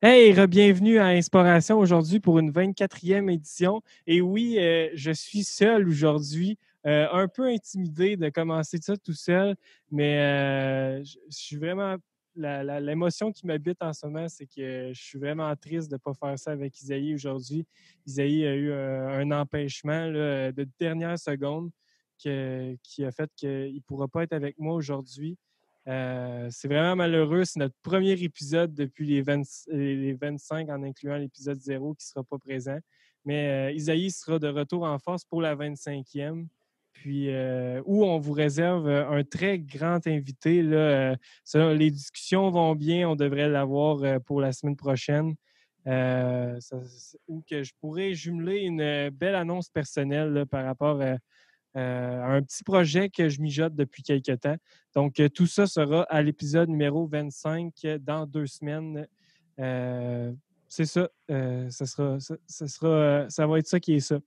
Hey, bienvenue à Inspiration aujourd'hui pour une 24e édition. Et oui, je suis seul aujourd'hui, un peu intimidé de commencer ça tout seul, mais je suis vraiment. L'émotion qui m'habite en ce moment, c'est que je suis vraiment triste de ne pas faire ça avec Isaïe aujourd'hui. Isaïe a eu un empêchement là, de dernière seconde qui a fait qu'il ne pourra pas être avec moi aujourd'hui. C'est vraiment malheureux. C'est notre premier épisode depuis les 25, en incluant l'épisode 0 qui ne sera pas présent. Mais Isaïe sera de retour en force pour la 25e. Puis, où on vous réserve un très grand invité. Là, les discussions vont bien. On devrait l'avoir pour la semaine prochaine. Où que je pourrais jumeler une belle annonce personnelle là, par rapport un petit projet que je mijote depuis quelques temps. Donc, tout ça sera à l'épisode numéro 25 dans 2 semaines. C'est ça. Ça va être ça qui est ça.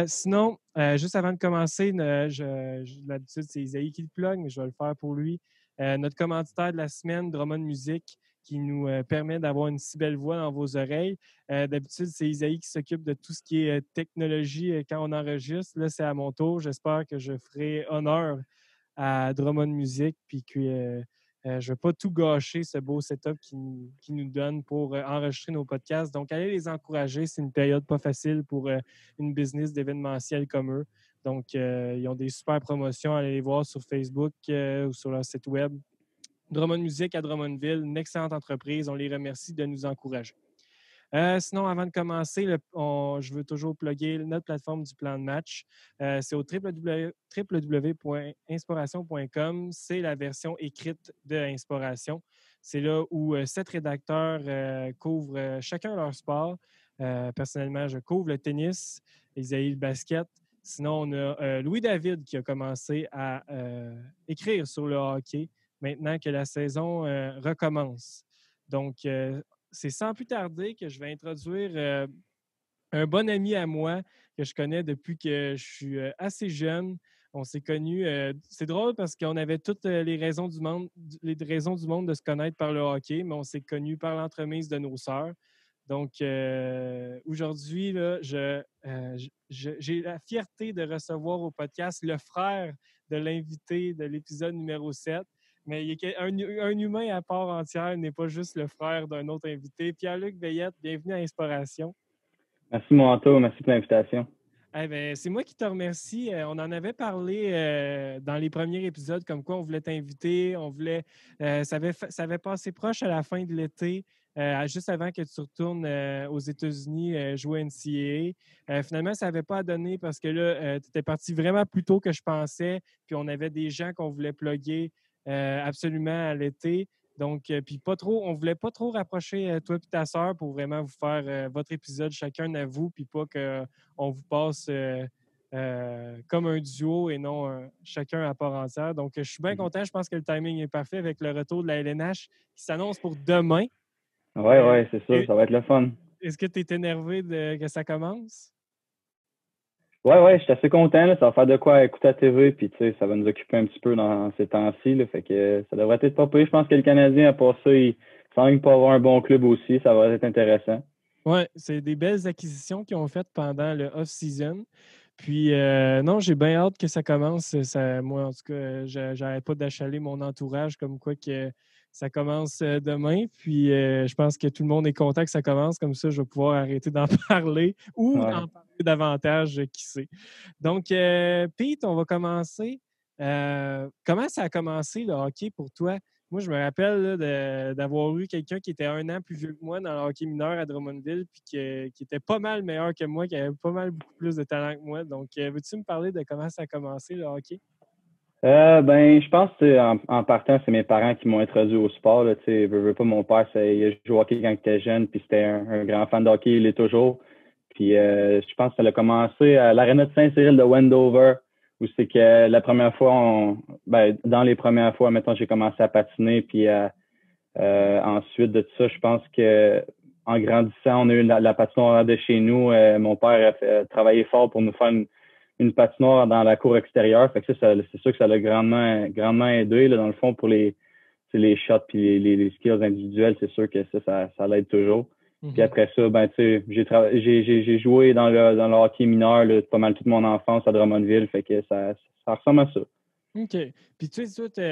Sinon, juste avant de commencer, l'habitude, c'est Isaïe qui le plug, mais je vais le faire pour lui. Notre commanditaire de la semaine, Drummond Music, qui nous permet d'avoir une si belle voix dans vos oreilles. D'habitude, c'est Isaïe qui s'occupe de tout ce qui est technologie quand on enregistre. Là, c'est à mon tour. J'espère que je ferai honneur à Drummond Music, puis que je ne vais pas tout gâcher, ce beau setup qui nous donne pour enregistrer nos podcasts. Donc, allez les encourager. C'est une période pas facile pour une business d'événementiel comme eux. Donc, ils ont des super promotions. Allez les voir sur Facebook ou sur leur site web. Drummond Music à Drummondville, une excellente entreprise. On les remercie de nous encourager. Sinon, avant de commencer, je veux toujours plugger notre plateforme du plan de match. C'est au www.inspiration.com. C'est la version écrite de Inspiration. C'est là où 7 rédacteurs couvrent chacun leur sport. Personnellement, je couvre le tennis, Isaïe le basket. Sinon, on a Louis-David qui a commencé à écrire sur le hockey maintenant que la saison recommence. Donc, c'est sans plus tarder que je vais introduire un bon ami à moi que je connais depuis que je suis assez jeune. On s'est connus. C'est drôle parce qu'on avait toutes les raisons du monde de se connaître par le hockey, mais on s'est connus par l'entremise de nos sœurs. Donc, aujourd'hui, là, j'ai la fierté de recevoir au podcast le frère de l'invité de l'épisode numéro 7. Mais un humain à part entière n'est pas juste le frère d'un autre invité. Pierre-Luc Veillette, bienvenue à Inspiration. Merci, Moanto. Merci pour l'invitation. Eh ben, c'est moi qui te remercie. On en avait parlé dans les premiers épisodes, comme quoi on voulait t'inviter. Ça avait passé proche à la fin de l'été, juste avant que tu retournes aux États-Unis jouer à NCAA. Finalement, ça n'avait pas donné parce que là, tu étais parti vraiment plus tôt que je pensais. Puis on avait des gens qu'on voulait plugger absolument à l'été. Donc, puis pas trop, on voulait pas trop rapprocher toi et ta sœur pour vraiment vous faire votre épisode chacun à vous, puis pas qu'on vous passe comme un duo et non chacun à part entière. Donc, je suis bien content. Je pense que le timing est parfait avec le retour de la LNH qui s'annonce pour demain. Ouais, Euh, ouais, c'est ça. Ça va être le fun. Est-ce que tu es énervé que ça commence? Ouais, ouais, je suis assez content. Là. Ça va faire de quoi écouter la TV, puis tu sais, ça va nous occuper un petit peu dans ces temps-ci. Là. Fait que ça devrait être pas pire. Je pense que le Canadien, à part ça, il semble pas avoir un bon club aussi. Ça va être intéressant. Oui, c'est des belles acquisitions qu'ils ont faites pendant le off-season. Puis, non, j'ai bien hâte que ça commence. Moi, en tout cas, j'arrête pas d'achaler mon entourage comme quoi que ça commence demain. Puis, je pense que tout le monde est content que ça commence. Comme ça, je vais pouvoir arrêter d'en parler ou Ouais. d'en parler davantage, qui sait. Donc, Pete, on va commencer. Comment ça a commencé le hockey pour toi? Moi, je me rappelle là, d'avoir eu quelqu'un qui était 1 an plus vieux que moi dans le hockey mineur à Drummondville, puis qui était pas mal meilleur que moi, qui avait pas mal beaucoup plus de talent que moi. Donc, veux-tu me parler de comment ça a commencé le hockey? Ben, je pense que en partant, c'est mes parents qui m'ont introduit au sport. Là, tu sais, veux pas, mon père, il a joué au hockey quand il était jeune, puis c'était un grand fan de hockey, il est toujours. Puis je pense que ça a commencé à l'Arena de Saint-Cyril de Wendover, où c'est que la première fois, dans les premières fois, mettons, j'ai commencé à patiner, puis ensuite de tout ça, je pense que en grandissant, on a eu la patinoire de chez nous. Mon père a travaillé fort pour nous faire une patinoire dans la cour extérieure. Fait que ça c'est sûr que ça l'a grandement, grandement aidé, là, dans le fond, pour les shots puis les skills individuels, c'est sûr que ça l'aide toujours. Puis Mhm. après ça, ben, tu sais, j'ai joué dans le hockey mineur là, pas mal toute mon enfance à Drummondville, fait que ça ressemble à ça. OK. Puis tu sais, toi,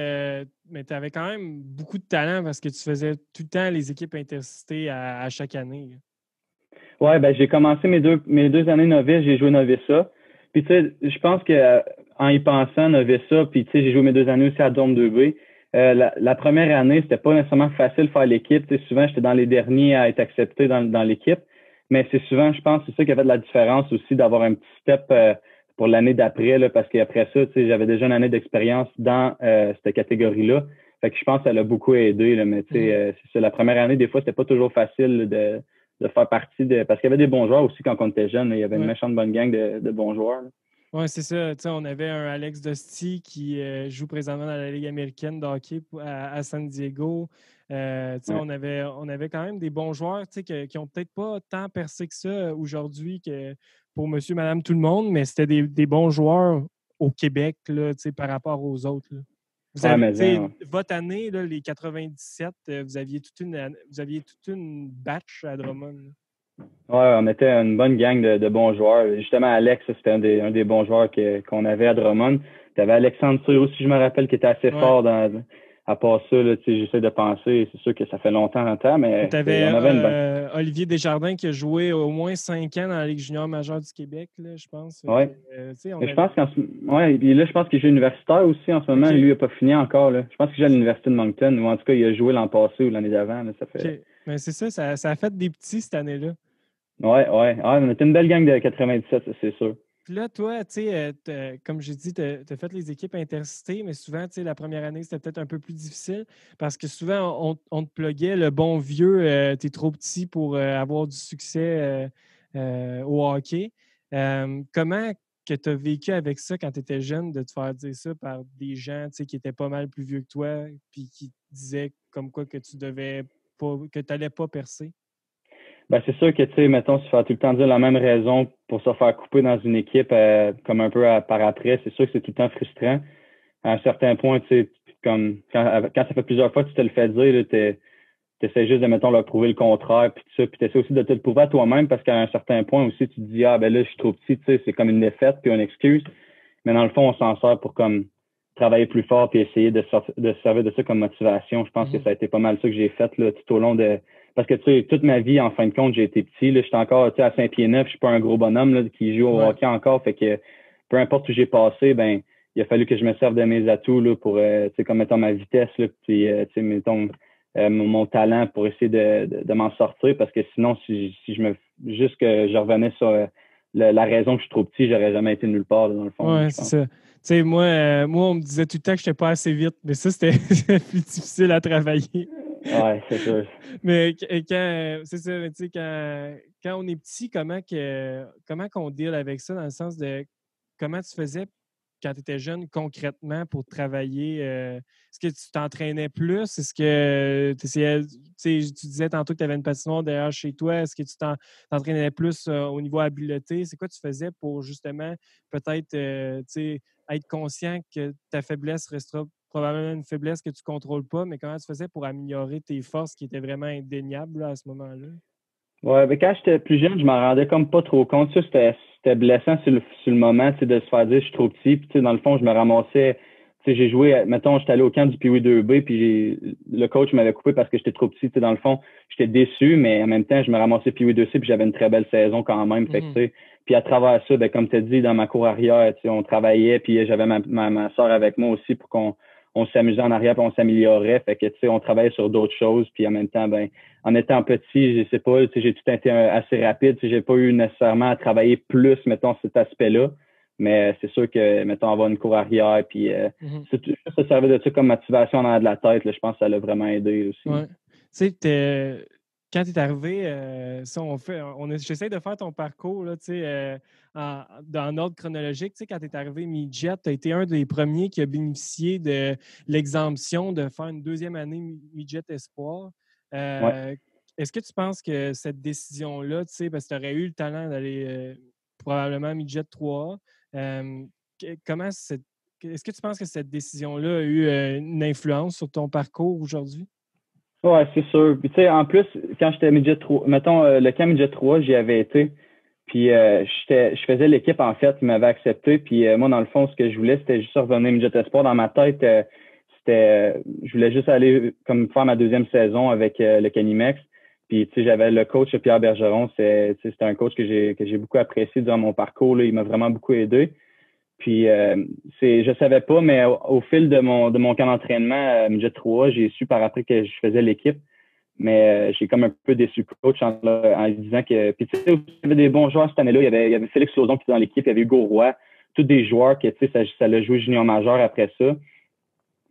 mais tu avais quand même beaucoup de talent parce que tu faisais tout le temps les équipes intercités à chaque année. Ouais, ben j'ai commencé mes deux années novice, j'ai joué Novissa. Puis tu sais, je pense que en y pensant, Novissa, puis tu sais, j'ai joué mes 2 années aussi à Dorme 2B. La première année, c'était pas nécessairement facile de faire l'équipe. Tu sais, souvent, j'étais dans les derniers à être accepté dans l'équipe. Mais c'est souvent, je pense, c'est ça qui a fait de la différence aussi d'avoir un petit step pour l'année d'après, là, parce qu'après ça, tu sais, j'avais déjà une année d'expérience dans cette catégorie-là. Fait que je pense que ça l'a beaucoup aidé, là, mais tu sais, c'est ça, la première année, des fois, c'était pas toujours facile de faire partie de. Parce qu'il y avait des bons joueurs aussi quand on était jeune. Il y avait une Ouais. méchante bonne gang de bons joueurs. Oui, c'est ça. Tu sais, on avait un Alex Dosti qui joue présentement dans la Ligue américaine de hockey à San Diego. Tu sais, Ouais. on avait quand même des bons joueurs tu sais, qui n'ont peut-être pas tant percé que ça aujourd'hui que pour monsieur, madame, tout le monde, mais c'était des bons joueurs au Québec là, tu sais, par rapport aux autres. Là. Vous Ouais, avez, tu mais sais, hein, votre année, là, les 97, vous aviez toute une batch à Drummond. Là. ouais, on était une bonne gang de bons joueurs. Justement, Alex, c'était un des bons joueurs qu'on avait à Drummond. Tu avais Alexandre Cyr aussi, je me rappelle, qui était assez Ouais. fort à part ça. Là, tu sais, j'essaie de penser. C'est sûr que ça fait longtemps, Tu mais avais on avait une bonne. Olivier Desjardins qui a joué au moins 5 ans dans la Ligue junior majeure du Québec, là, je pense. Fait que, Ouais. tu sais, on Mais je avait. pense ouais, puis là, je pense qu'il joue universitaire aussi en ce moment. OK. Lui, il n'a pas fini encore. Là. Je pense qu'il joue à l'Université de Moncton, ou en tout cas, il a joué l'an passé ou l'année d'avant. Là, ça OK. fait. Mais c'est ça, ça a fait des petits cette année-là. Ouais, ouais. Ouais, on était une belle gang de 97, ça, c'est sûr. Puis là, toi, tu sais, comme j'ai dit, tu as fait les équipes intercités, mais souvent, tu sais, la première année, c'était peut-être un peu plus difficile parce que souvent, on te pluguait le bon vieux, tu es trop petit pour avoir du succès au hockey. Comment que tu as vécu avec ça quand tu étais jeune, de te faire dire ça par des gens, tu sais, qui étaient pas mal plus vieux que toi, puis qui te disaient comme quoi que tu devais pas, que tu n'allais pas percer? Ben, c'est sûr que, tu sais, mettons, se faire tout le temps dire la même raison pour se faire couper dans une équipe, comme un peu par après, c'est sûr que c'est tout le temps frustrant. À un certain point, tu sais, comme quand ça fait plusieurs fois que tu te le fais dire, tu essaies juste de, mettons, leur prouver le contraire, puis tout ça, puis tu essaies aussi de te le prouver à toi-même parce qu'à un certain point aussi, tu te dis, ah, ben là, je suis trop petit, tu sais, c'est comme une défaite puis une excuse. Mais dans le fond, on s'en sert pour comme travailler plus fort puis essayer de se servir de ça comme motivation. Je pense que Mhm. ça a été pas mal ça que j'ai fait là, tout au long de. Parce que tu sais, toute ma vie, en fin de compte, j'ai été petit. Là, j'étais encore tu sais, à Saint-Pierre-Neuf, je suis pas un gros bonhomme là, qui joue au Ouais. hockey encore. Fait que peu importe où j'ai passé, ben il a fallu que je me serve de mes atouts là, pour tu sais, comme mettons ma vitesse, là, puis tu sais, mettons mon talent pour essayer de m'en sortir. Parce que sinon, si je me juste que je revenais sur la raison que je suis trop petit, j'aurais jamais été nulle part, là, dans le fond, là, Ouais, je c'est pense. ça. Tu sais, moi, on me disait tout le temps que je n'étais pas assez vite, mais ça, c'était c'était plus difficile à travailler. Ouais, c'est sûr. Mais quand, c'est ça, mais tu sais, quand on est petit, comment qu'on deal avec ça dans le sens de comment tu faisais quand tu étais jeune concrètement pour travailler? Est-ce que tu t'entraînais plus? Est-ce que tu essayais, tu sais, tu disais tantôt que tu avais une patinoire derrière chez toi. Est-ce que tu t'entraînais plus au niveau habileté? C'est quoi tu faisais pour justement peut-être tu sais, être conscient que ta faiblesse restera probablement une faiblesse que tu ne contrôles pas, mais comment tu faisais pour améliorer tes forces qui étaient vraiment indéniables là, à ce moment-là? Ouais, mais quand j'étais plus jeune, je m'en rendais comme pas trop compte. Ça, c'était blessant sur le moment, tu sais, de se faire dire je suis trop petit. Puis, tu sais, dans le fond, je me ramassais. Tu sais, j'ai joué, mettons, j'étais allé au camp du Pee-Wee 2B, puis le coach m'avait coupé parce que j'étais trop petit. Tu sais, dans le fond, j'étais déçu, mais en même temps, je me ramassais Pee-Wee 2C, puis j'avais une très belle saison quand même. Fait que, Mhm. tu sais, puis à travers ça, ben, comme tu as dit, dans ma cour arrière, tu sais, on travaillait, puis j'avais ma soeur avec moi aussi pour qu'on s'amusait en arrière, puis on s'améliorait. Fait que, tu sais, on travaillait sur d'autres choses, puis en même temps, ben, en étant petit, je sais pas, tu sais, j'ai tout été assez rapide. Tu sais, j'ai pas eu nécessairement à travailler plus, mettons, cet aspect-là. Mais c'est sûr que, mettons, avoir une cour arrière, puis Mhm. se servir de ça comme motivation en arrière de la tête, là, je pense que ça l'a vraiment aidé aussi. Ouais. Tu sais, quand tu es arrivé, ça, j'essaie de faire ton parcours là, tu sais, dans l'ordre chronologique. Tu sais, quand tu es arrivé mi-jet, tu as été un des premiers qui a bénéficié de l'exemption de faire une deuxième année mi-jet espoir. Ouais. Euh, Est-ce que tu penses que cette décision-là, tu sais, parce que tu aurais eu le talent d'aller probablement mi-jet 3A, comment est-ce que tu penses que cette décision-là a eu une influence sur ton parcours aujourd'hui? Ouais, c'est sûr. Puis tu sais, en plus, quand j'étais midget 3, mettons le camp midget 3, j'y avais été. Puis je faisais l'équipe en fait, ils m'avaient accepté. Puis moi, dans le fond, ce que je voulais, c'était juste revenir midget espoir. Dans ma tête, je voulais juste aller comme faire ma deuxième saison avec le Canimex. Puis tu sais, j'avais le coach Pierre Bergeron, c'était un coach que j'ai beaucoup apprécié durant mon parcours. Là. Il m'a vraiment beaucoup aidé. Puis je savais pas, mais au fil de mon camp d'entraînement midget 3, j'ai su par après que je faisais l'équipe. Mais j'ai comme un peu déçu le coach en disant que. Puis tu sais, il y avait des bons joueurs cette année-là. Il y avait Félix Lauzon qui était dans l'équipe, il y avait Hugo Roy, tous des joueurs que tu sais, ça l'a joué junior majeur après ça.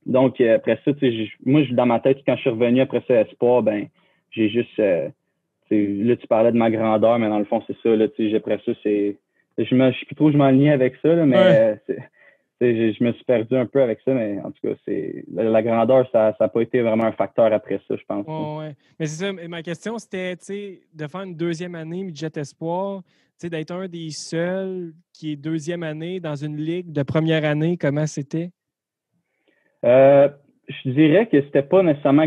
Donc après ça, tu sais, moi, dans ma tête, quand je suis revenu après ça, Espoir, ben, j'ai juste là, tu parlais de ma grandeur, mais dans le fond, c'est ça. Là, tu sais, après ça, c'est. Je sais plus trop où je m'enlignais avec ça, là, Ouais. mais je me suis perdu un peu avec ça, mais en tout cas, la grandeur, ça n'a pas été vraiment un facteur après ça, je pense. Ouais. Mais c'est ça, ma question, c'était de faire une deuxième année midget espoir, d'être un des seuls qui est deuxième année dans une ligue de première année, comment c'était? Je dirais que c'était pas nécessairement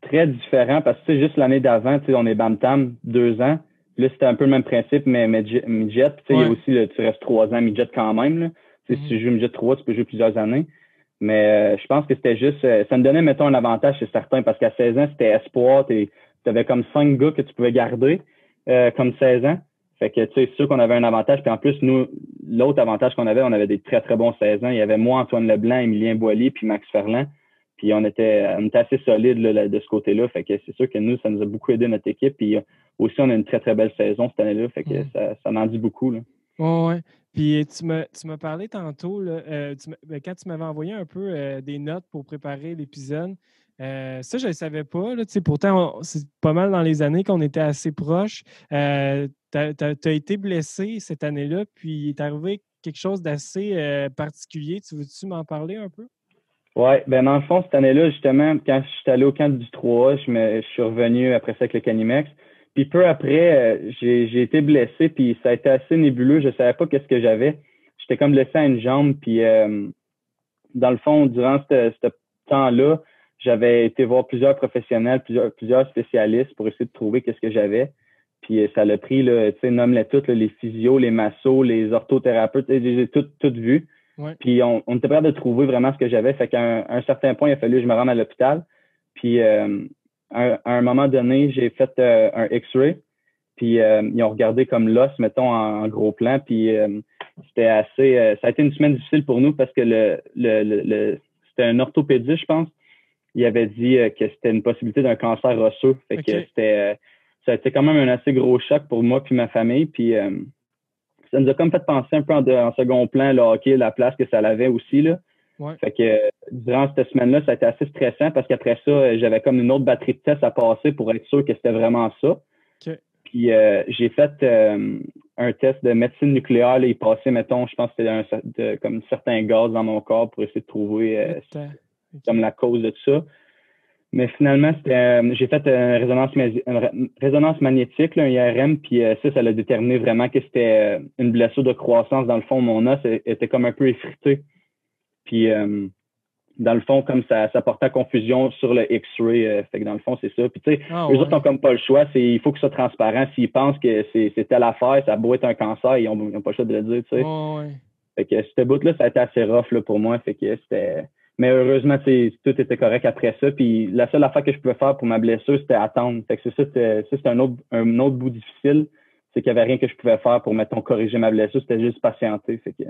très différent parce que juste l'année d'avant, on est Bantam, 2 ans. Là, c'était un peu le même principe, mais midget. Il y a aussi, tu restes 3 ans midget quand même. Là. Si tu joues midget 3, tu peux jouer plusieurs années. Mais je pense que c'était juste, ça me donnait, mettons, un avantage chez certains parce qu'à 16 ans, c'était espoir. Tu avais comme 5 gars que tu pouvais garder comme 16 ans. Fait que, tu sais, c'est sûr qu'on avait un avantage. Puis en plus, nous, l'autre avantage qu'on avait, on avait des très, très bons 16 ans. Il y avait moi, Antoine Leblanc, Émilien Boilly, puis Max Ferland. Puis on était assez solides là, de ce côté-là. Fait que c'est sûr que nous, ça nous a beaucoup aidé notre équipe. Puis aussi, on a une très, très belle saison cette année-là. Fait que ça m'en dit beaucoup. Là. Ouais. Puis tu m'as parlé tantôt, là, quand tu m'avais envoyé un peu des notes pour préparer l'épisode, ça, je ne le savais pas. Là, pourtant, c'est pas mal dans les années qu'on était assez proches. Tu as été blessé cette année-là, puis il est arrivé quelque chose d'assez particulier. Tu veux-tu m'en parler un peu? Oui, ben dans le fond, cette année-là, justement, quand je suis allé au camp du 3A, je suis revenu après ça avec le Canimex. Puis peu après, j'ai été blessé, puis ça a été assez nébuleux. Je savais pas qu'est-ce que j'avais. J'étais comme blessé à une jambe, puis dans le fond, durant ce temps-là, j'avais été voir plusieurs professionnels, plusieurs spécialistes pour essayer de trouver qu'est-ce que j'avais. Puis ça l'a pris, là, tu sais, nomme-les toutes, là, les physios, les massos, les orthothérapeutes, je les ai toutes vues. Ouais. Puis on était prêt de trouver vraiment ce que j'avais. Fait qu'à un certain point, il a fallu que je me rende à l'hôpital. Puis à un moment donné, j'ai fait un X-ray. Puis ils ont regardé comme l'os, mettons, en gros plan. Puis c'était assez. Ça a été une semaine difficile pour nous parce que c'était un orthopédiste, je pense. Il avait dit que c'était une possibilité d'un cancer osseux. Fait que ça a été quand même un assez gros choc pour moi puis ma famille. Puis ça nous a comme fait penser un peu en second plan, le hockey, la place que ça avait aussi, là. Ouais. Fait que durant cette semaine-là, ça a été assez stressant parce qu'après ça, j'avais comme une autre batterie de tests à passer pour être sûr que c'était vraiment ça. Okay. Puis j'ai fait un test de médecine nucléaire. Là, il passait, mettons, je pense que c'était comme certains gaz dans mon corps pour essayer de trouver comme la cause de tout ça. Mais finalement, j'ai fait une résonance magnétique, là, un IRM, puis ça l'a déterminé vraiment que c'était une blessure de croissance. Dans le fond, mon os était comme un peu effrité. Puis, dans le fond, comme ça portait à confusion sur le X-ray, fait que dans le fond, c'est ça. Puis, tu sais, eux autres n'ont comme pas le choix. Il faut que ce soit transparent. S'ils pensent que c'est telle affaire, ça a beau être un cancer, ils n'ont pas le choix de le dire, tu sais. Fait que ce bout-là, ça a été assez rough là, pour moi. Fait que c'était... Mais heureusement, tout était correct après ça. Puis la seule affaire que je pouvais faire pour ma blessure, c'était attendre. Fait que c'est un autre bout difficile. C'est qu'il n'y avait rien que je pouvais faire pour, mettons, corriger ma blessure. C'était juste patienter. Fait que...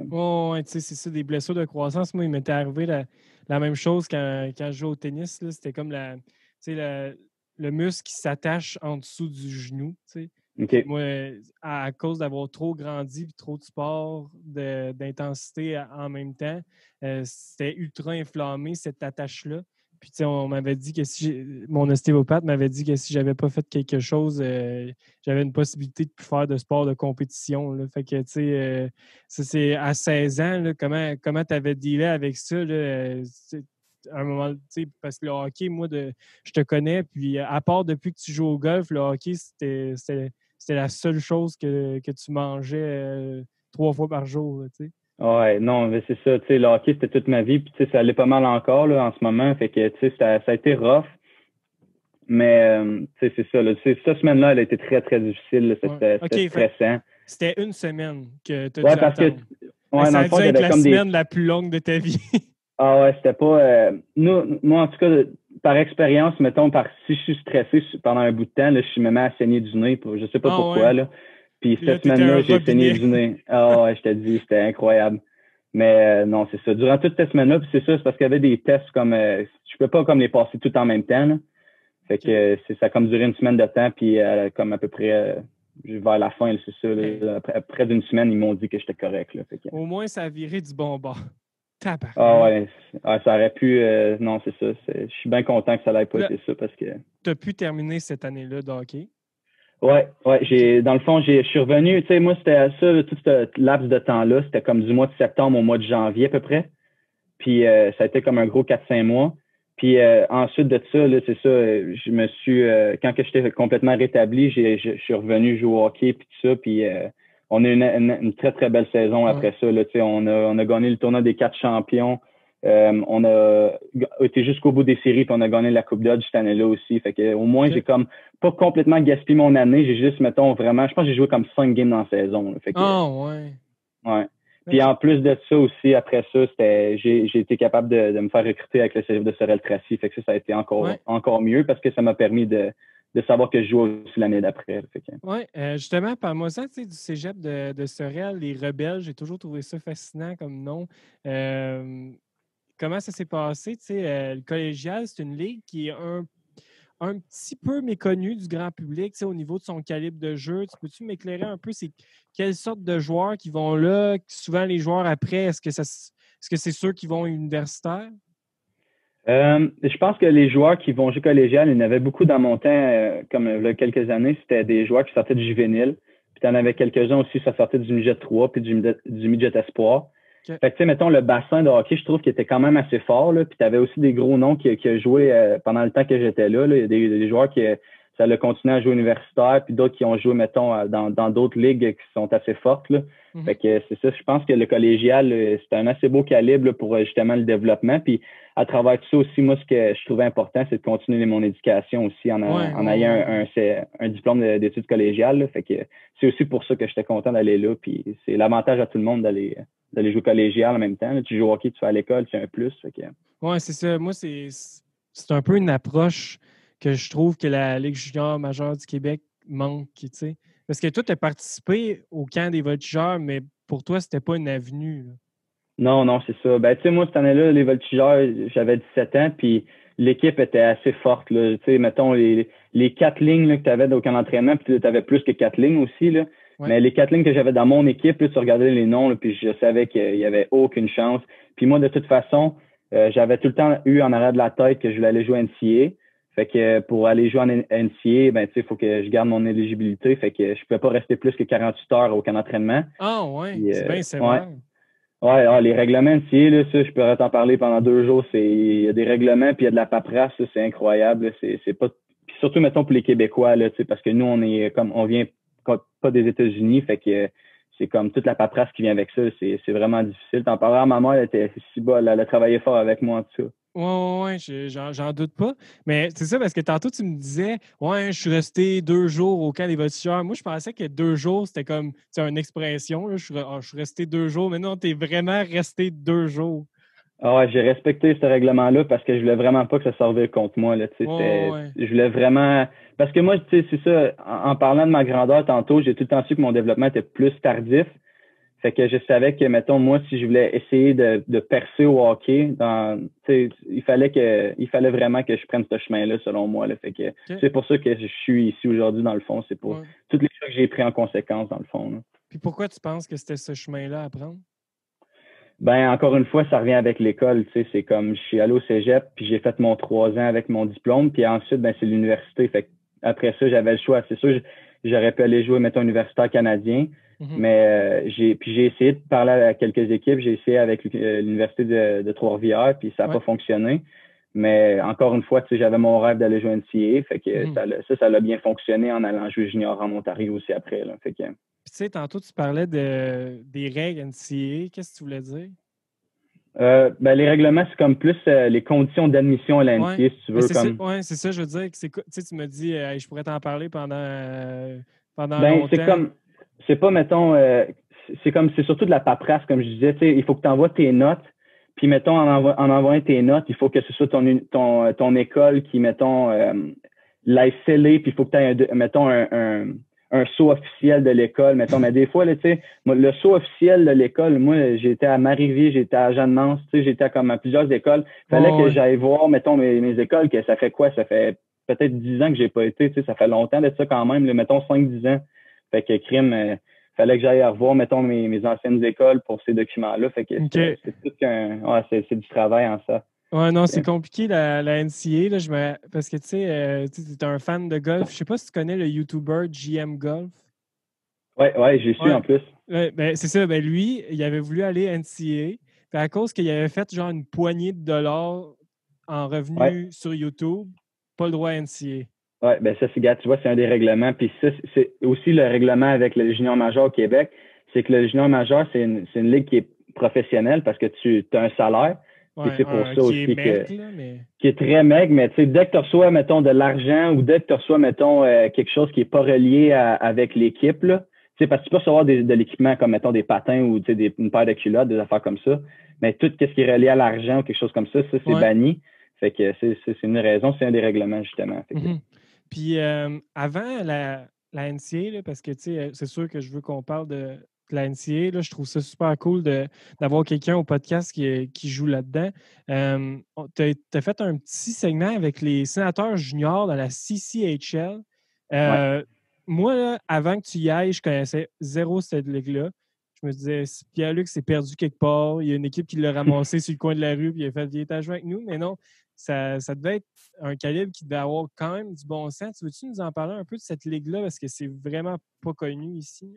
c'est ça, des blessures de croissance. Moi, il m'était arrivé la même chose quand je jouais au tennis. Là. C'était comme le muscle qui s'attache en dessous du genou. Okay. Moi, à cause d'avoir trop grandi et trop de sport, d'intensité en même temps, c'était ultra inflammé, cette attache-là. Puis, on m'avait dit que mon ostéopathe m'avait dit que si j'avais pas fait quelque chose, j'avais une possibilité de plus faire de sport de compétition. Là. Fait que, ça, c'est à 16 ans, là, comment tu avais dealé avec ça? Là, à un moment, parce que le hockey, moi, je te connais, puis à part depuis que tu joues au golf, le hockey, c'était la seule chose que tu mangeais 3 fois par jour. Ouais, non, mais c'est ça, tu sais, le hockey, c'était toute ma vie, puis tu sais, ça allait pas mal encore, là, en ce moment, fait que, tu sais, ça a été rough, mais, tu sais, c'est ça, là, tu sais, cette semaine-là, elle a été très, très difficile, là, Ouais. OK, c'était fait stressant. c'était une semaine que tu as Ouais, dû parce que, attendre. Hey, ouais, dans ça le a dû fond, être j'avais la comme des, semaine la plus longue de ta vie. ah ouais, c'était pas, moi, en tout cas, par expérience, mettons, si je suis stressé pendant un bout de temps, là, je me mets à saigner du nez, je sais pas Ah ouais. pourquoi, là. Puis Puis là, cette tu étais un semaine-là, j'ai saigné robinet. du nez. Ah ouais, je te dis, c'était incroyable. Mais non, c'est ça. Durant toute cette semaine-là, puis c'est ça, c'est parce qu'il y avait des tests comme je peux pas comme les passer tout en même temps. Là. Fait que OK. ça a comme duré une semaine de temps, puis comme à peu près vers la fin, là, c'est ça. Hey, Là, après d'une semaine, ils m'ont dit que j'étais correct. Là, fait que, au moins, ça a viré du bon bord. ah Tabarnak. ouais, ça aurait pu. Non, c'est ça. Je suis bien content que ça n'ait pas Là, été ça parce que. tu as pu terminer cette année-là de hockey. Ouais, OK. dans le fond, je suis revenu, tu sais, moi, c'était ça, là, tout ce laps de temps-là, c'était comme du mois de septembre au mois de janvier à peu près. Puis ça a été comme un gros 4-5 mois. Puis ensuite de ça, là, c'est ça, je me suis, quand que j'étais complètement rétabli, je suis revenu jouer au hockey, puis tout ça. Puis on a eu une très, très belle saison Ouais. après ça. Là, tu sais, on a gagné le tournoi des 4 champions. On a été jusqu'au bout des séries, puis on a gagné la Coupe Dodge cette année-là aussi. Fait que au moins, j'ai OK. comme pas complètement gaspillé mon année. J'ai juste, mettons, vraiment, je pense que j'ai joué comme 5 games dans la saison. Là. Fait que, Ah ouais. ouais. Puis OK. en plus de ça aussi, après ça, j'ai été capable de me faire recruter avec le cégep de Sorel-Tracy. Fait que ça a été Ouais. encore mieux parce que ça m'a permis de savoir que je joue aussi l'année d'après. Fait que, Ouais. Justement, parle-moi ça, tu sais, du cégep de Sorel, les Rebelles. J'ai toujours trouvé ça fascinant comme nom. Comment ça s'est passé? Tu sais, le collégial, c'est une ligue qui est un petit peu méconnue du grand public, tu sais, au niveau de son calibre de jeu. Tu peux-tu m'éclairer un peu? C'est quelle sorte de joueurs qui vont là? Souvent, les joueurs après, est-ce que c'est ceux qui vont universitaires? je pense que les joueurs qui vont jouer collégial, il y en avait beaucoup dans mon temps, comme il y a quelques années, c'était des joueurs qui sortaient du juvénile. Puis tu en avais quelques-uns aussi, ça sortait du midget 3 puis du midget espoir. OK. Fait que, tu sais, mettons, le bassin de hockey, je trouve qu'il était quand même assez fort, là. Puis tu avais aussi des gros noms qui ont joué pendant le temps que j'étais là, là. Il y a des joueurs qui, ça a continué à jouer universitaire, puis d'autres qui ont joué, mettons, dans d'autres ligues qui sont assez fortes, là. Fait Mhm. que c'est ça, je pense que le collégial, c'est un assez beau calibre là, pour justement le développement. Puis à travers tout ça aussi, moi, ce que je trouvais important, c'est de continuer mon éducation aussi Ouais, en ouais, ayant ouais. un diplôme d'études collégiales. Là. Fait que c'est aussi pour ça que j'étais content d'aller là. Puis c'est l'avantage à tout le monde d'aller jouer collégial en même temps. Là. Tu joues au hockey, tu vas à l'école, tu as un plus. Fait que, Ouais, c'est ça. Moi, c'est un peu une approche que je trouve que la Ligue junior majeure du Québec manque, tu sais. Parce que toi, tu as participé au camp des voltigeurs, mais pour toi, c'était pas une avenue, là. non, non, c'est ça. Ben, tu sais, moi, cette année-là, les voltigeurs, j'avais 17 ans, puis l'équipe était assez forte, là. Tu sais, mettons, les 4 lignes là, que tu avais d'aucun entraînement, puis tu avais plus que 4 lignes aussi, là. Ouais. Mais les 4 lignes que j'avais dans mon équipe, là, tu regardais les noms, là, puis je savais qu'il y avait aucune chance. Puis moi, de toute façon, j'avais tout le temps eu en arrière de la tête que je voulais aller jouer NCA. Fait que pour aller jouer en NCA, ben, tu sais, il faut que je garde mon éligibilité. Fait que je pouvais pas rester plus que 48 heures au camp d'entraînement. Ah ouais, Puis, c'est bien ouais. sévère. Ouais, les règlements NCA, là, ça, je pourrais t'en parler pendant 2 jours. Il y a des règlements, puis il y a de la paperasse, ça, c'est incroyable. Là. C'est pas. Puis surtout, mettons, pour les Québécois, là, parce que nous, on vient pas des États-Unis, fait que c'est comme toute la paperasse qui vient avec ça. C'est vraiment difficile. T'en parleras à ma mère, elle était si bas, elle a travaillé fort avec moi en tout ça. Ouais, ouais, ouais, j'en doute pas. Mais c'est ça, parce que tantôt, tu me disais, ouais, je suis resté 2 jours au camp des voltigeurs. Moi, je pensais que 2 jours, c'était comme, tu sais, une expression, là, je suis resté 2 jours. Mais non, t'es vraiment resté 2 jours. Ah ouais, j'ai respecté ce règlement-là parce que je voulais vraiment pas que ça serve contre moi. Là, Ouais, ouais, ouais. je voulais vraiment. Parce que moi, tu sais, c'est ça, en parlant de ma grandeur tantôt, j'ai tout le temps su que mon développement était plus tardif. Fait que je savais que, mettons, moi, si je voulais essayer de percer au hockey, il fallait vraiment que je prenne ce chemin-là, selon moi. Là. Fait que OK. c'est pour ça que je suis ici aujourd'hui, dans le fond. C'est pour Ouais. toutes les choses que j'ai pris en conséquence, dans le fond. Là. Puis pourquoi tu penses que c'était ce chemin-là à prendre? Ben, encore une fois, ça revient avec l'école, tu sais, c'est comme, je suis allé au cégep, puis j'ai fait mon 3 ans avec mon diplôme, puis ensuite, ben, c'est l'université. Fait que après ça, j'avais le choix. C'est sûr, j'aurais pu aller jouer, mettons, universitaire canadien, Mhm. mais j'ai essayé de parler à quelques équipes, j'ai essayé avec l'université de Trois-Rivières, puis ça n'a Ouais. pas fonctionné. Mais encore une fois, tu sais, j'avais mon rêve d'aller jouer NCAA. Fait que Mhm. ça l'a bien fonctionné en allant jouer junior en Ontario aussi après. Là. Fait que, Puis, tu sais, tantôt, tu parlais des règles NCAA. Qu'est-ce que tu voulais dire? ben, les règlements, c'est comme plus les conditions d'admission à la Ouais. NCAA, si tu Ben, veux. c'est ça, Comme ouais, c'est ça, je veux dire. Tu sais, tu me dis, Hey, je pourrais t'en parler pendant ben, longtemps. c'est pas, mettons, c'est comme, c'est surtout de la paperasse, comme je disais, tu sais, il faut que tu envoies tes notes, puis, mettons, en envoyant tes notes, il faut que ce soit ton école qui, mettons, l'ait scellé, puis il faut que tu aies, mettons, un sceau officiel de l'école, mettons, mais des fois, là, tu sais, le sceau officiel de l'école, moi, j'étais à Marivier, j'étais à Jeanne-Mance, tu sais, j'étais comme à plusieurs écoles, fallait Ouais, que ouais. j'aille voir, mettons, mes écoles, que ça fait quoi, ça fait peut-être 10 ans que j'ai pas été, tu sais, ça fait longtemps de ça quand même, là, mettons 5-10 ans. Fait que crime, fallait que j'aille revoir, mettons, mes anciennes écoles pour ces documents-là. Fait que OK. c'est tout qu'un. Ouais, c'est du travail en ça. Ouais, non, c'est Que- compliqué la NCA, là, parce que tu es un fan de golf. Je sais pas si tu connais le YouTuber GM Golf. ouais, j'ai su Ouais. en plus. Ouais, ben, c'est ça. Ben, lui, il avait voulu aller NCA. Puis à cause qu'il avait fait genre une poignée de dollars en Ouais, revenus sur YouTube, pas le droit à NCA. ouais, ben ça, gars, tu vois, c'est un des règlements. Puis ça, c'est aussi le règlement avec le junior major au Québec. C'est que le junior major, c'est une ligue qui est professionnelle parce que tu as un salaire. Puis Ouais, c'est pour un ça qui est aussi que maigre, là, mais. qui est très maigre, mais tu sais, dès que tu reçois, mettons, de l'argent ou dès que tu reçois, mettons, quelque chose qui n'est pas relié avec l'équipe, là, tu sais, parce que tu peux recevoir de l'équipement comme, mettons, des patins ou tu sais, une paire de culottes, des affaires comme ça, mais tout ce qui est relié à l'argent ou quelque chose comme ça, c'est Ouais. banni. Fait que c'est une raison, c'est un des règlements, justement. Fait que, Mhm. Puis avant la NCA, là, parce que tu sais, c'est sûr que je veux qu'on parle de la NCA, là, je trouve ça super cool d'avoir quelqu'un au podcast qui joue là-dedans. Tu as fait un petit segment avec les sénateurs juniors dans la CCHL. ouais. Euh, Moi, là, avant que tu y ailles, je connaissais zéro cette ligue-là. Je me disais, si Pierre-Luc s'est perdu quelque part, il y a une équipe qui l'a ramassé sur le coin de la rue, puis il a fait, viens t'as joué avec nous. Mais non, ça devait être un calibre qui devait avoir quand même du bon sens. Tu veux-tu nous en parler un peu de cette ligue-là? Parce que c'est vraiment pas connu ici.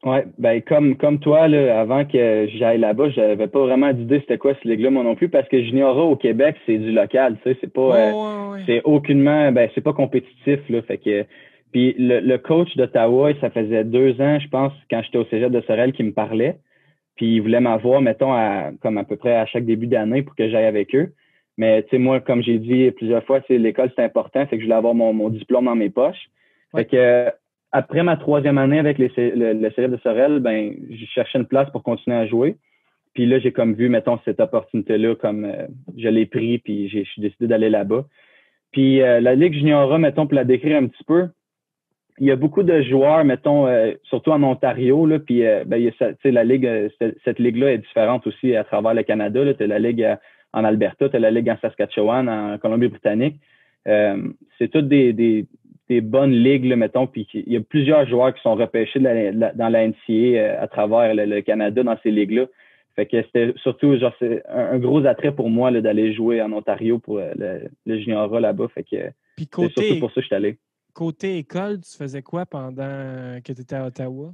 Ouais, ben comme toi, là, avant que j'aille là-bas, j'avais pas vraiment d'idée c'était quoi ce ligue-là, moi non plus, parce que Junior A au Québec, c'est du local, tu sais, c'est pas Ouais. c'est aucunement ben c'est pas compétitif, là. Fait que puis le coach d'Ottawa, ça faisait 2 ans, je pense, quand j'étais au Cégep de Sorel, qui me parlait. Puis il voulait m'avoir, mettons, comme à peu près à chaque début d'année pour que j'aille avec eux. Mais tu sais, moi, comme j'ai dit plusieurs fois, l'école, c'est important, fait que je voulais avoir mon diplôme dans mes poches. Fait Ouais. que après ma 3e année avec le Cégep de Sorel, ben, je cherchais une place pour continuer à jouer. Puis là, j'ai comme vu, mettons, cette opportunité-là, comme je l'ai pris, puis je suis décidé d'aller là-bas. Puis la Ligue Junior A, mettons, pour la décrire un petit peu, il y a beaucoup de joueurs, mettons, surtout en Ontario, là, puis ben, il y a, la ligue, cette ligue-là est différente aussi à travers le Canada. Tu as la ligue en Alberta, tu as la ligue en Saskatchewan, en Colombie-Britannique. C'est toutes des bonnes ligues, là, mettons, puis il y a plusieurs joueurs qui sont repêchés dans la NCAA à travers le Canada dans ces ligues-là. Fait que c'était surtout genre c'est un gros attrait pour moi là, d'aller jouer en Ontario pour le junior A là-bas. Fait que Puis c'est surtout pour ça que je suis allé. côté école, tu faisais quoi pendant que tu étais à Ottawa?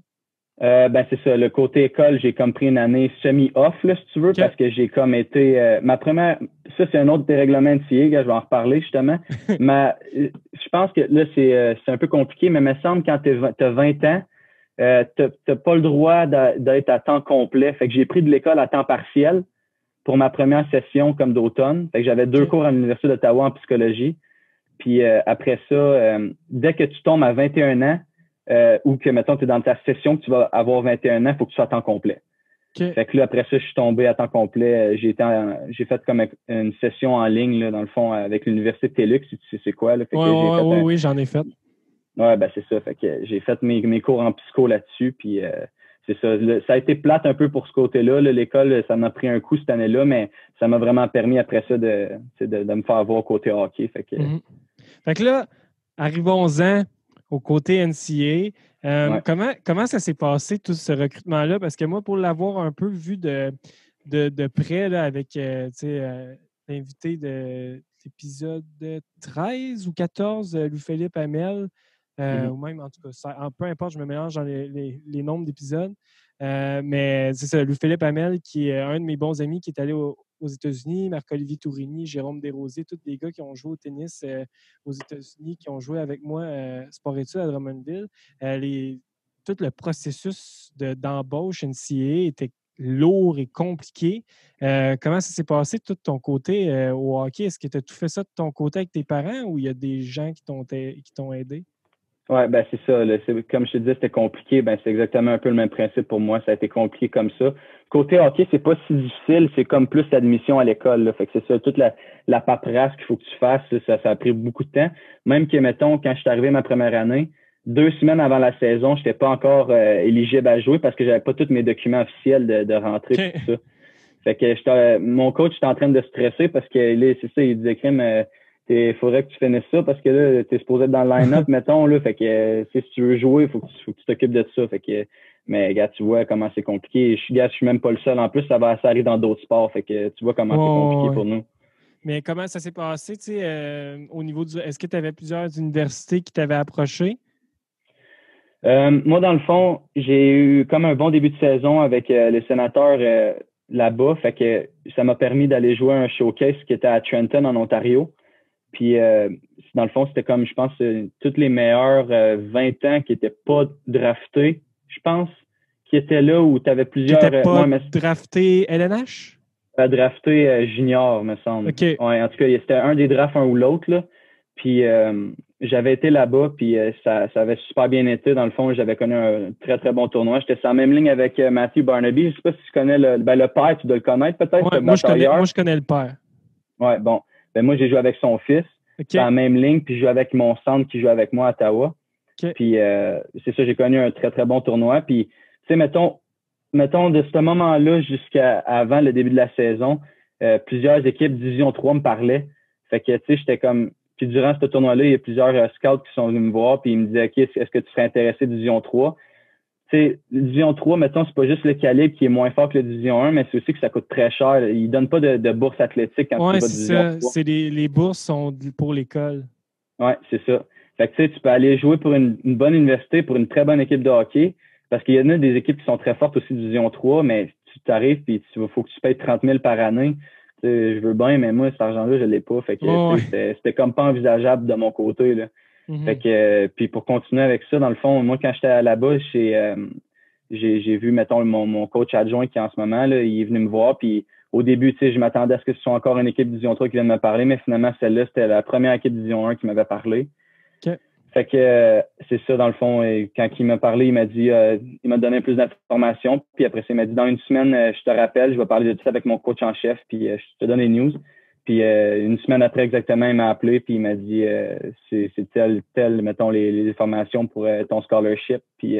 Ben c'est ça. Le côté école, j'ai comme pris une année semi-off, là, si tu veux, OK. parce que j'ai comme été ma première. Ça, c'est un autre dérèglement de CIE, je vais en reparler justement. Je pense que là, c'est un peu compliqué, mais il me semble quand tu as 20 ans, t'as pas le droit d'être à temps complet. Fait que j'ai pris de l'école à temps partiel pour ma première session comme d'automne. Fait que j'avais 2 cours à l'Université d'Ottawa en psychologie. Puis après ça, dès que tu tombes à 21 ans, ou que, mettons, tu es dans ta session, que tu vas avoir 21 ans, il faut que tu sois à temps complet. OK. Fait que là, après ça, je suis tombé à temps complet. J'ai fait comme une session en ligne, là, dans le fond, avec l'Université de TELUX, si tu sais c'est quoi. Là. Fait que j'ai fait Oui, j'en ai fait. Ouais, ben c'est ça. Fait que j'ai fait mes cours en psycho là-dessus. Puis c'est ça. Ça a été plate un peu pour ce côté-là. Là. L'école, ça m'a pris un coup cette année-là, mais ça m'a vraiment permis après ça de me faire voir côté hockey. Fait que Mhm. Fait que là, arrivons-en au côté NCA. ouais. Comment ça s'est passé, tout ce recrutement-là? Parce que moi, pour l'avoir un peu vu de près là, avec l'invité de l'épisode 13 ou 14, Louis-Philippe Hamel, Mhm. ou même en tout cas, peu importe, je me mélange dans les nombres d'épisodes. Mais c'est ça, Louis-Philippe Hamel, qui est un de mes bons amis, qui est allé aux États-Unis, Marc-Olivier Tourigny, Jérôme Desrosiers, tous des gars qui ont joué au tennis aux États-Unis, qui ont joué avec moi sport-études à Drummondville. Tout le processus d'embauche NCAA était lourd et compliqué. Comment ça s'est passé tout de ton côté au hockey? Est-ce que tu as tout fait ça de ton côté avec tes parents ou il y a des gens qui t'ont aidé? Ouais, ben c'est ça. Là, comme je te disais, c'était compliqué. Ben c'est exactement un peu le même principe pour moi. Ça a été compliqué comme ça. Côté hockey, c'est pas si difficile. C'est comme plus l'admission à l'école. Là. Fait que c'est ça, toute la paperasse qu'il faut que tu fasses. Ça a pris beaucoup de temps. Même que, mettons, quand je suis arrivé ma première année, 2 semaines avant la saison, je n'étais pas encore éligible à jouer parce que j'avais pas tous mes documents officiels de rentrée Okay. et tout ça. Fait que mon coach était en train de stresser parce que là, c'est ça, il disait Crème, il faudrait que tu finisses ça parce que là, t'es supposé être dans le line-up, mettons, là. Fait que si tu veux jouer, il faut que tu t'occupes de ça. Fait que, mais gars, tu vois comment c'est compliqué. Je suis même pas le seul. En plus, ça arrive dans d'autres sports. Fait que tu vois comment c'est compliqué pour nous. Mais comment ça s'est passé, au niveau est-ce que tu avais plusieurs universités qui t'avaient approché? Moi, dans le fond, j'ai eu comme un bon début de saison avec les sénateurs là-bas. Fait que ça m'a permis d'aller jouer un showcase qui était à Trenton, en Ontario. Puis, dans le fond, c'était comme, je pense, tous les meilleurs 20 ans qui n'étaient pas draftés, je pense, qui étaient là où tu avais plusieurs... Qui n'étaient pas draftés LNH? Draftés junior, me semble. Okay. Ouais, en tout cas, c'était un des drafts, un ou l'autre, là. Puis, j'avais été là-bas, puis ça avait super bien été. Dans le fond, j'avais connu un très, très bon tournoi. J'étais sur la même ligne avec Matthew Barnaby. Je ne sais pas si tu connais le père, tu dois le connaître peut-être. Ouais, moi, je connais le père. Ouais, bon. Ben, moi, j'ai joué avec son fils. Okay. Dans la même ligne, puis je jouais avec mon centre qui joue avec moi à Ottawa. Okay. Puis c'est ça, j'ai connu un très, très bon tournoi. Puis, tu sais, mettons, de ce moment-là jusqu'à avant le début de la saison, plusieurs équipes Division 3 me parlaient. Fait que, tu sais, j'étais comme... Puis durant ce tournoi-là, il y a plusieurs scouts qui sont venus me voir, puis ils me disaient, OK, est-ce que tu serais intéressé Division 3? Tu sais, Division 3, mettons, c'est pas juste le calibre qui est moins fort que la Division 1, mais c'est aussi que ça coûte très cher. Ils donnent pas de bourse athlétique quand tu vas Division 3. Les bourses sont pour l'école. Ouais, c'est ça. Fait que tu sais, tu peux aller jouer pour une bonne université, pour une très bonne équipe de hockey, parce qu'il y en a des équipes qui sont très fortes aussi Division 3, mais tu t'arrives puis il faut que tu payes 30 000 par année. Tu sais, je veux bien, mais moi, cet argent-là, je l'ai pas. Fait que c'était comme pas envisageable de mon côté, là. Mm-hmm. Fait que puis pour continuer avec ça, dans le fond, moi, quand j'étais là-bas, j'ai vu, mettons, mon coach adjoint qui en ce moment, là, il est venu me voir, puis au début, tu sais, je m'attendais à ce que ce soit encore une équipe Division 3 qui vienne me parler, mais finalement, celle-là, c'était la première équipe Division 1 qui m'avait parlé. Okay. Fait que c'est ça, dans le fond, quand il m'a parlé, il m'a dit, il m'a donné plus d'informations, puis après ça, il m'a dit, dans une semaine, je te rappelle, je vais parler de ça avec mon coach en chef, puis je te donne les news. Puis une semaine après exactement, il m'a appelé, puis il m'a dit, c'est tel, mettons, les informations pour ton scholarship. Puis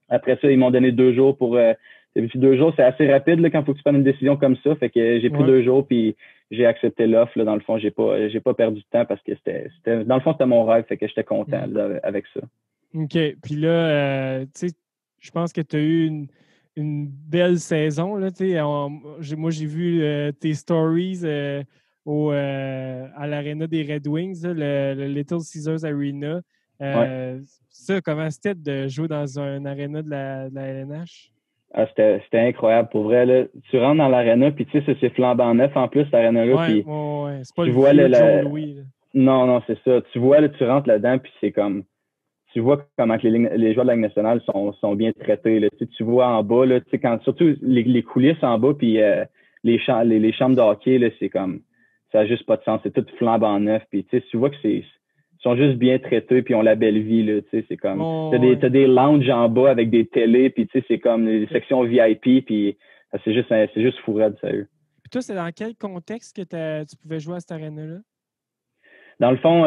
après ça, ils m'ont donné 2 jours pour... 2 jours, c'est assez rapide là, quand il faut que tu prennes une décision comme ça. Fait que j'ai pris 2 jours, puis j'ai accepté l'offre. Dans le fond, j'ai pas perdu de temps parce que dans le fond, c'était mon rêve. Fait que j'étais content là, avec ça. OK. Puis là, tu sais, je pense que tu as eu une belle saison. Là, moi, j'ai vu tes stories à l'aréna des Red Wings, là, le Little Caesars Arena. Ouais. Ça, comment c'était de jouer dans un aréna de la LNH? Ah, c'était incroyable. Pour vrai, là, tu rentres dans l'aréna, puis tu sais, c'est flambant neuf en plus, cet aréna-là. Ouais. C'est pas tu le vois vieux Joe Louis. Là. Non, c'est ça. Tu vois, là, tu rentres là-dedans, puis c'est comme... Tu vois comment que les joueurs de la Ligue nationale sont bien traités. Là. Tu vois en bas, là, surtout les coulisses en bas, puis les chambres de hockey, là, c'est comme... Ça n'a juste pas de sens. C'est tout flambant neuf. Puis tu vois que ils sont juste bien traités, puis ils ont la belle vie. Là, c'est comme... T'as des lounges en bas avec des télés, puis c'est comme les sections VIP, puis c'est juste fou raide, sérieux. Puis toi, c'est dans quel contexte que tu pouvais jouer à cette arène-là? Dans le fond,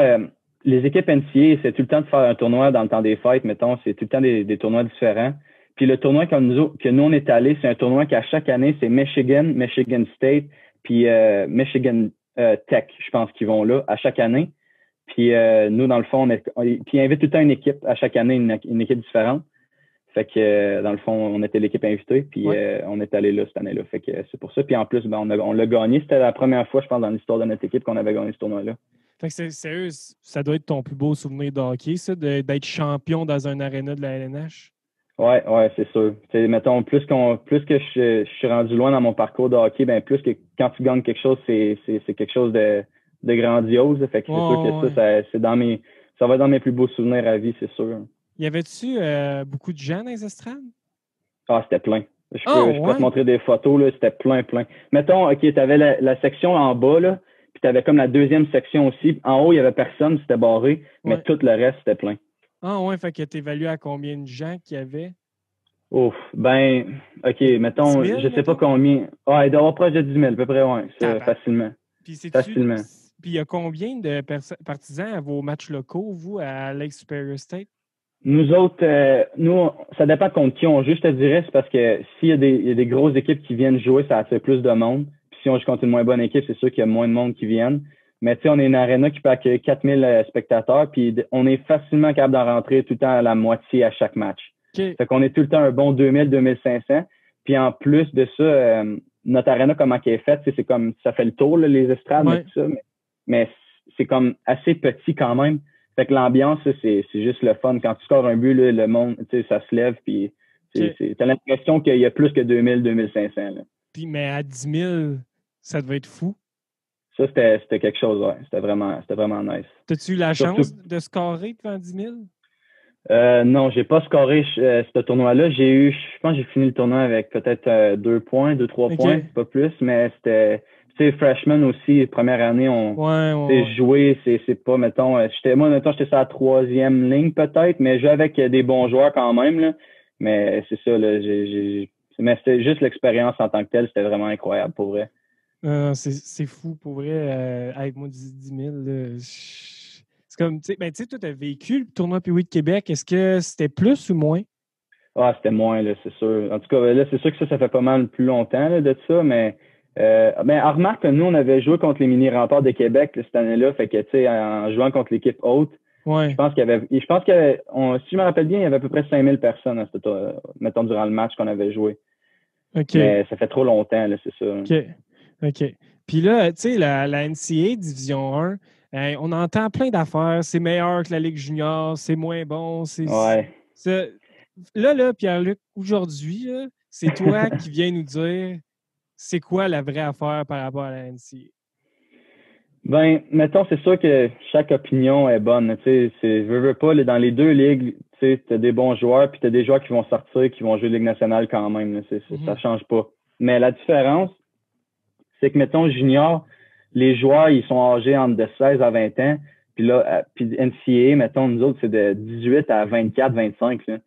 les équipes NCAA, c'est tout le temps de faire un tournoi dans le temps des fêtes, mettons, c'est tout le temps des tournois différents. Puis le tournoi que nous, on est allé, c'est un tournoi qu'à chaque année, c'est Michigan State, puis Michigan Tech, je pense qu'ils vont là, à chaque année. Puis nous, dans le fond, puis ils invitent tout le temps une équipe, à chaque année, une équipe différente. Fait que, dans le fond, on était l'équipe invitée, puis on est allé là cette année-là. Fait que c'est pour ça. Puis en plus, on l'a gagné. C'était la première fois, je pense, dans l'histoire de notre équipe qu'on avait gagné ce tournoi-là. Fait que c'est sérieux, ça doit être ton plus beau souvenir de hockey, ça, d'être champion dans un aréna de la LNH? Ouais, c'est sûr. T'sais, mettons, plus que je suis rendu loin dans mon parcours de hockey, ben plus que quand tu gagnes quelque chose, c'est quelque chose de grandiose. Fait que Ouais, c'est sûr que ouais, ouais. ça va être dans mes plus beaux souvenirs à vie, c'est sûr. Y avait-tu beaucoup de gens dans les estrades? Ah, c'était plein. Oh, Je pourrais te ouais. montrer des photos, là, c'était plein. Mettons, OK, tu avais la section en bas, là, puis tu avais comme la deuxième section aussi. En haut, il y avait personne, c'était barré, mais Ouais. tout le reste, c'était plein. Ah, ouais, fait que t'évalues à combien de gens qu'il y avait? Ouf, ben, OK, Dix mettons, je mille, sais pas mettons? combien. Ah, il doit y avoir proche de 10 000, à peu près, ouais, ça, Tabac. facilement. Puis c'est-tu. Facilement. Puis il y a combien de partisans à vos matchs locaux, vous, à Lake Superior State? Nous autres, ça dépend contre qui on joue, je te dirais, c'est parce que il y a des grosses équipes qui viennent jouer, ça attire plus de monde. Puis si on joue contre une moins bonne équipe, c'est sûr qu'il y a moins de monde qui viennent. Mais tu sais, on est une arena qui peut accueillir 4000 spectateurs, puis on est facilement capable d'en rentrer tout le temps à la moitié à chaque match. OK. Fait qu'on est tout le temps un bon 2000, 2500. Puis en plus de ça, notre arena, comment elle est faite, c'est comme, ça fait le tour, là, les estrades, mais Ouais. tout ça, mais c'est comme assez petit quand même. Fait que l'ambiance, c'est juste le fun. Quand tu scores un but, là, le monde, tu sais, ça se lève, puis OK. t'as l'impression qu'il y a plus que 2000, 2500. Là. Puis, mais à 10 000, ça devait être fou. Ça, c'était quelque chose, ouais. C'était vraiment nice. T'as-tu eu la Surtout, chance de scorer devant 10 000? non, j'ai pas scoré ce tournoi-là. Je pense que j'ai fini le tournoi avec peut-être 2 points, 3 points, OK. pas plus, mais c'était, tu sais, freshman aussi, première année, Ouais, ouais, tu sais, ouais. jouer, c'est pas, mettons, mettons, j'étais sur la troisième ligne peut-être, mais jouer avec des bons joueurs quand même, là. Mais c'est ça, là, mais c'était juste l'expérience en tant que telle, c'était vraiment incroyable pour vrai. C'est fou, pour vrai. Avec moi, 10 000, là, c'est comme, tu sais, toi, tu as vécu le tournoi Pee-Wee de Québec. Est-ce que c'était plus ou moins? Ah, c'était moins, là, c'est sûr. En tout cas, là, c'est sûr que ça fait pas mal plus longtemps, là, de ça, mais remarque que nous, on avait joué contre les mini-remparts de Québec, là, cette année-là, fait que, tu sais, en jouant contre l'équipe haute, Ouais. si je me rappelle bien, il y avait à peu près 5000 personnes, mettons, durant le match qu'on avait joué. OK. Mais ça fait trop longtemps, là, c'est ça. OK. OK. Puis là, tu sais, la NCAA Division 1, on entend plein d'affaires. C'est meilleur que la Ligue junior, c'est moins bon. Ouais. Là, Pierre-Luc, aujourd'hui, là, c'est toi qui viens nous dire c'est quoi la vraie affaire par rapport à la NCAA. Ben, mettons, c'est sûr que chaque opinion est bonne. Tu sais, veux pas, dans les deux ligues, tu sais, t'as des bons joueurs, puis t'as des joueurs qui vont sortir, qui vont jouer Ligue nationale quand même. Là. Ça Mhm. change pas. Mais la différence, c'est que, mettons, junior, les joueurs, ils sont âgés entre de 16 à 20 ans. Puis là, puis NCAA, mettons, nous autres, c'est de 18 à 24, 25. Là.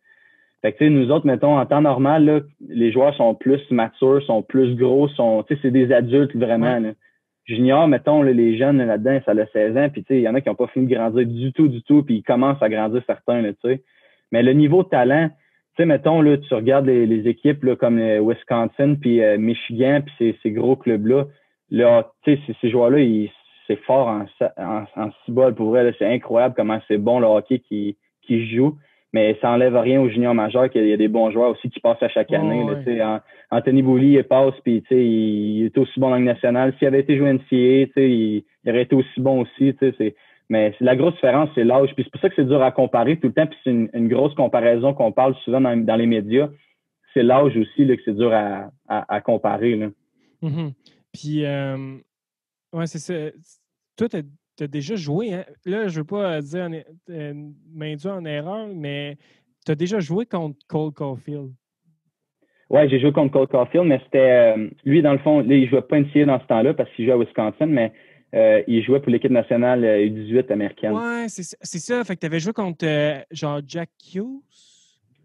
Fait que, tu sais, nous autres, mettons, en temps normal, là, les joueurs sont plus matures, sont plus gros, tu sais, c'est des adultes vraiment. Ouais. Là. Junior, mettons, là, les jeunes là-dedans, ça a 16 ans, puis tu sais, il y en a qui n'ont pas fini de grandir du tout, puis ils commencent à grandir certains, là, tu sais. Mais le niveau de talent, tu sais, mettons, là, tu regardes les équipes là, comme Wisconsin, puis Michigan, puis ces gros clubs-là, là, tu sais, ces joueurs-là, c'est fort en cibole, pour vrai, là, c'est incroyable comment c'est bon le hockey qui joue. Mais ça enlève rien aux juniors majeurs qu'il y a des bons joueurs aussi qui passent à chaque année. Là, Ouais. Anthony Bouli, il passe, puis il est aussi bon dans la nationale. S'il avait été joué NCAA, il aurait été aussi bon aussi. Mais la grosse différence, c'est l'âge. Puis c'est pour ça que c'est dur à comparer tout le temps. Puis c'est une grosse comparaison qu'on parle souvent dans les médias. C'est l'âge aussi là, que c'est dur à comparer. Là. Mhm. Puis, ouais, c'est ça. Toi, tu as déjà joué, hein? Là, je veux pas dire m'induire en erreur, mais tu as déjà joué contre Cole Caulfield. Ouais, j'ai joué contre Cole Caulfield, mais c'était lui, dans le fond, là, il jouait pas NCAA dans ce temps-là parce qu'il jouait à Wisconsin, mais il jouait pour l'équipe nationale U18 américaine. Ouais, c'est ça. Fait que tu avais joué contre genre Jack Hughes.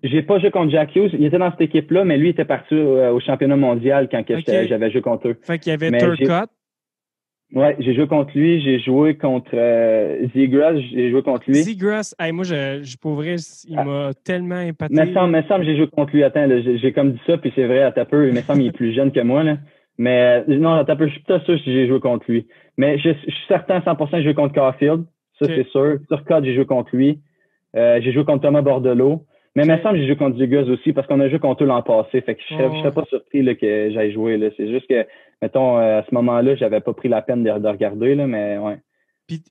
J'ai pas joué contre Jack Hughes. Il était dans cette équipe-là, mais lui, il était parti au championnat mondial quand que OK. j'avais joué contre eux. Fait qu'il y avait Mais Turcotte. j'ai joué contre lui. J'ai joué contre Zegras. J'ai joué contre lui. Zegras, hey, moi, pour vrai, il Ah, m'a tellement me épaté. semble, me semble, j'ai joué contre lui. Attends, là, j'ai comme dit ça, puis c'est vrai, à ta peu. Il me semble, il est plus jeune que moi, là. Mais non, à ta peu, je suis pas sûr si j'ai joué contre lui. Mais je suis certain à 100% que j'ai joué contre Caulfield. Ça, OK. c'est sûr. Turcotte, j'ai joué contre lui. J'ai joué contre Thomas Bordelot. Mais il me OK. semble que j'ai joué contre Zegras aussi parce qu'on a joué contre eux l'an passé. Fait que je serais Ouais. pas surpris là, que j'aille jouer. Là. C'est juste que, mettons, à ce moment-là, j'avais pas pris la peine de regarder, là, mais ouais. Puis,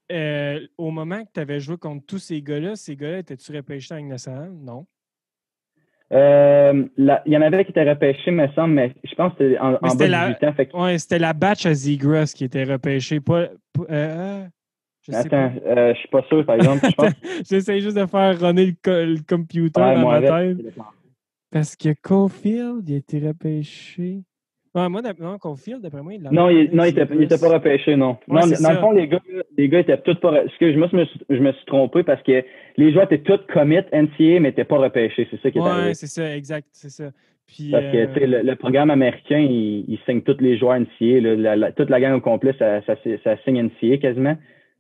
au moment que tu avais joué contre tous ces gars-là, étaient-tu repêchés en Ligue nationale? Non. Il y en avait qui étaient repêchés, me semble, mais je pense que c'était en bas de 18 ans. Fait que... Ouais, c'était la batch à Zegras qui était repêchée. Je sais Attends, pas. je suis pas sûr, par exemple. Je pense. J'essaie juste de faire runner le computer Ouais, dans moi ma avec. tête. Parce que Caulfield, il a été repêché. Ouais, moi, non, Caulfield, d'après moi, il l'a Non, même année non, que il était pas Zegras. repêché, non. Ouais, Non, c'est dans le ça. fond, les gars étaient tous pas. Excuse, je me suis trompé parce que les joueurs étaient tous commit NCAA, mais n'étaient pas repêchés. C'est ça qui est Ouais, arrivé. c'est ça, exact, c'est ça. Puis, Parce que tu sais, le programme américain, il signe tous les joueurs NCAA. Toute la gang au complet, ça signe NCAA quasiment.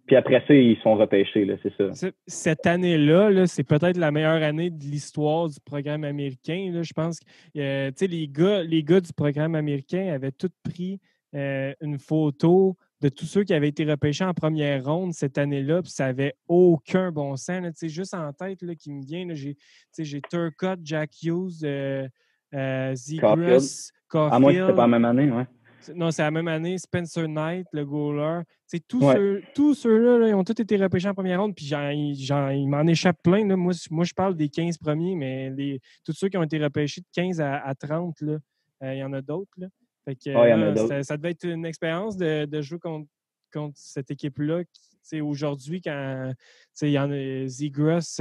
Puis après ça, ils sont repêchés, là, c'est ça. cette année-là, là, c'est peut-être la meilleure année de l'histoire du programme américain. Là. Je pense que les gars du programme américain avaient tous pris une photo de tous ceux qui avaient été repêchés en première ronde cette année-là, puis ça n'avait aucun bon sens. Là. Juste en tête là, qui me vient, j'ai Turcotte, Jack Hughes, Caulfield. Zegras, À moins que c'était pas la Caulfield. même année, ouais. Non, c'est la même année. Spencer Knight, le goaler. Ouais. Tous ceux-là, là, ils ont tous été repêchés en première ronde. Puis il m'en échappe plein. Là. Moi, je parle des 15 premiers, mais tous ceux qui ont été repêchés de 15 à 30, là, il y en a d'autres. Là. Fait que, Ouais, il y en a d'autres. ça devait être une expérience de jouer contre cette équipe-là. Aujourd'hui, quand il y en a Zegras,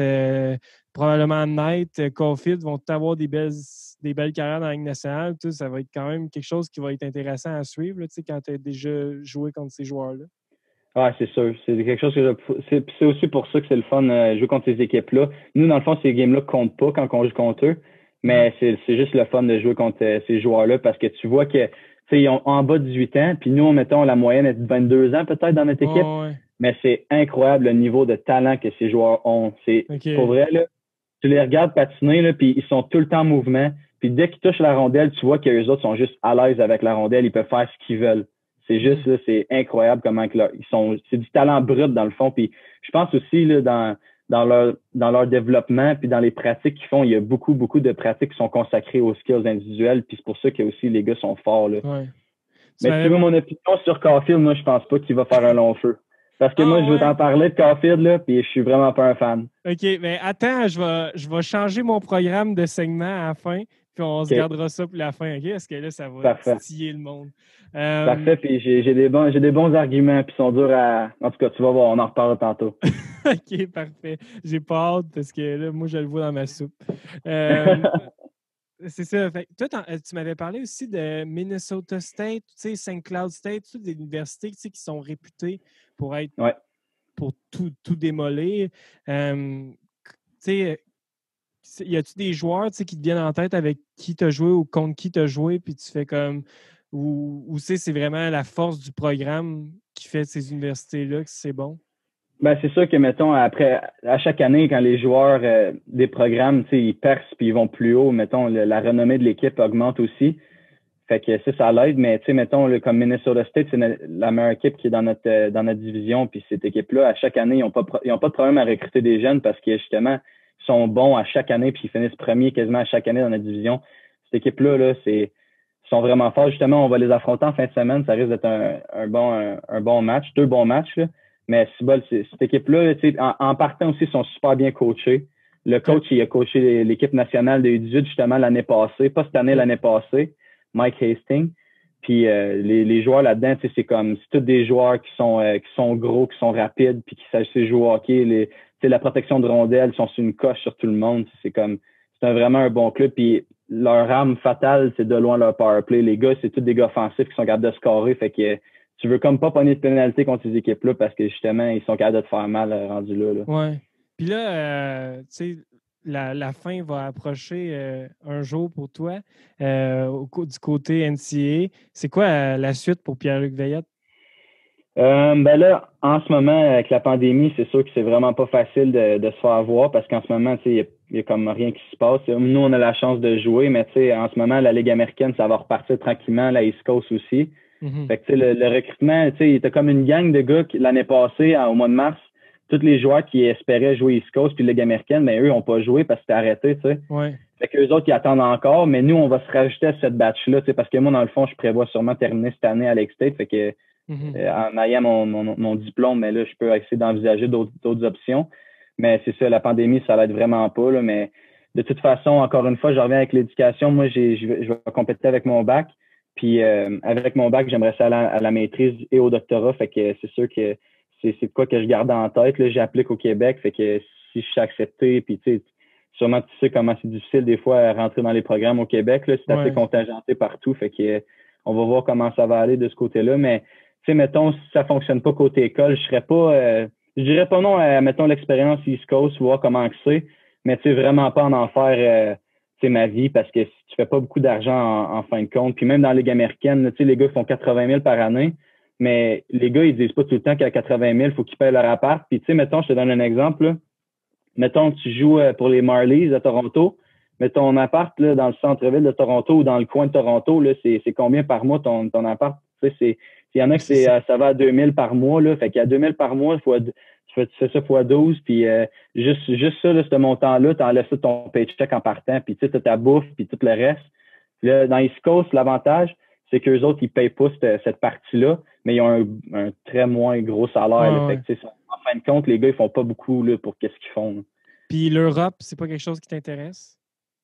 probablement Knight, Caulfield vont tous avoir des belles carrières dans la Ligue nationale. Ça va être quand même quelque chose qui va être intéressant à suivre là, quand tu as déjà joué contre ces joueurs-là. Ouais, c'est sûr. C'est quelque chose c'est aussi pour ça que c'est le fun jouer contre ces équipes-là. Nous, dans le fond, ces games-là comptent pas quand on joue contre eux. Mais c'est juste le fun de jouer contre ces joueurs-là parce que tu vois que ils ont en bas de 18 ans, puis nous, mettons, la moyenne est de 22 ans peut-être dans notre équipe. Oh, ouais. Mais c'est incroyable le niveau de talent que ces joueurs ont. C'est pour OK. vrai, là, tu les regardes patiner, là, puis ils sont tout le temps en mouvement. Puis dès qu'ils touchent la rondelle, tu vois que les autres sont juste à l'aise avec la rondelle, ils peuvent faire ce qu'ils veulent. C'est juste là, c'est incroyable comment que ils sont. C'est du talent brut dans le fond. Puis je pense aussi là, dans leur développement, puis dans les pratiques qu'ils font, il y a beaucoup, beaucoup de pratiques qui sont consacrées aux skills individuels. Puis c'est pour ça que aussi les gars sont forts. Là. Ouais. Mais si tu veux mon opinion sur Caulfield, moi je pense pas qu'il va faire un long feu. Parce que moi, je veux Ouais. t'en parler de Caulfield, là, puis je suis vraiment pas un fan. OK, mais attends, je vais changer mon programme de segment à la fin, puis on se OK, gardera ça pour la fin, OK? Parce que là, ça va parfait. titiller le monde. Parfait, puis j'ai des bons arguments, puis ils sont durs à... En tout cas, tu vas voir, on en reparlera tantôt. OK, parfait. J'ai pas hâte parce que là, moi, je le vois dans ma soupe. Euh, c'est ça. Fait, toi, tu m'avais parlé aussi de Minnesota State, St. Cloud State, des universités qui sont réputées pour être Ouais. pour tout démolir. Y a-tu des joueurs qui te viennent en tête avec qui tu as joué ou contre qui tu as joué, puis tu fais comme. Ou c'est vraiment la force du programme qui fait ces universités-là que c'est bon? Ben, c'est sûr que, mettons, après, à chaque année, quand les joueurs des programmes, ils percent puis ils vont plus haut, mettons, la renommée de l'équipe augmente aussi. Fait que ça l'aide, mais tu sais, mettons, comme Minnesota State, c'est la meilleure équipe qui est dans notre division, puis cette équipe-là, à chaque année, ils n'ont pas de problème à recruter des jeunes parce que justement, ils sont bons à chaque année, puis ils finissent premiers quasiment à chaque année dans notre division. Cette équipe-là, ils sont vraiment forts. Justement, on va les affronter en fin de semaine. Ça risque d'être un bon match, 2 bons matchs, là. Mais cette équipe-là, en partant aussi, ils sont super bien coachés. Le coach, il a coaché l'équipe nationale de U18 justement l'année passée, pas cette année, l'année passée. Mike Hastings. Puis les joueurs là-dedans, c'est tous des joueurs qui sont gros, qui sont rapides, puis qui savent jouer au hockey. La protection de rondelles, ils sont sur une coche sur tout le monde. C'est vraiment un bon club. Puis leur arme fatale, c'est de loin leur power play. Les gars, c'est tous des gars offensifs qui sont capables de scorer. Fait que tu veux comme pas pogner de pénalité contre ces équipes-là parce que justement, ils sont capables de te faire mal rendu là. Ouais. Puis là, tu sais, la fin va approcher un jour pour toi du côté NCAA. C'est quoi la suite pour Pierre-Luc Veillette? Ben là, en ce moment, avec la pandémie, c'est sûr que c'est vraiment pas facile de se faire voir parce qu'en ce moment, il y a comme rien qui se passe. Nous, on a la chance de jouer, mais en ce moment, la Ligue américaine, ça va repartir tranquillement, la East Coast aussi. Fait que le recrutement, il était comme une gang de gars l'année passée, au mois de mars, tous les joueurs qui espéraient jouer East Coast puis Ligue américaine, ben eux n'ont pas joué parce que c'était arrêté, tu sais. Ouais. Fait qu'eux autres, ils attendent encore, mais nous, on va se rajouter à cette batch-là, parce que moi, dans le fond, je prévois sûrement terminer cette année à Lake State. Fait que en ayant mon diplôme, mais là, je peux essayer d'envisager d'autres options. Mais c'est ça, la pandémie, ça l'aide vraiment pas, là, mais de toute façon, encore une fois, je reviens avec l'éducation. Moi, je vais compléter avec mon bac. Puis avec mon bac, j'aimerais ça aller à la maîtrise et au doctorat. Fait que c'est sûr que c'est de quoi que je garde en tête. Là, j'applique au Québec. Fait que si je suis accepté, puis tu sais, sûrement tu sais comment c'est difficile des fois à rentrer dans les programmes au Québec. Là, c'est assez contingenté partout. Fait que on va voir comment ça va aller de ce côté-là. Mais tu sais, mettons, si ça fonctionne pas côté école, je dirais pas non à, mettons, l'expérience East Coast, voir comment que c'est, mais tu sais, vraiment pas en faire ma vie, parce que si tu fais pas beaucoup d'argent en fin de compte, puis même dans la Ligue américaine, tu sais, les gars font 80 000 par année, mais les gars, ils disent pas tout le temps qu'à 80 000, il faut qu'ils payent leur appart. Puis tu sais, mettons, je te donne un exemple, là. Mettons, tu joues pour les Marlies à Toronto, mais ton appart là, dans le centre-ville de Toronto ou dans le coin de Toronto, là, c'est combien par mois ton appart? Tu sais, il y en a que ça va à 2000 par mois, là. Fait qu'à 2000 par mois, tu fais ça fois 12, puis juste ça, là, ce montant-là, tu enlèves ça de ton paycheck en partant, puis tu sais, tu as ta bouffe, puis tout le reste. Puis là, dans East Coast, l'avantage, c'est qu'eux autres, ils payent pas cette partie-là, mais ils ont un très moins gros salaire. Là. Fait que, en fin de compte, les gars, ils font pas beaucoup là, pour qu'est-ce qu'ils font. Là. Puis l'Europe, c'est pas quelque chose qui t'intéresse?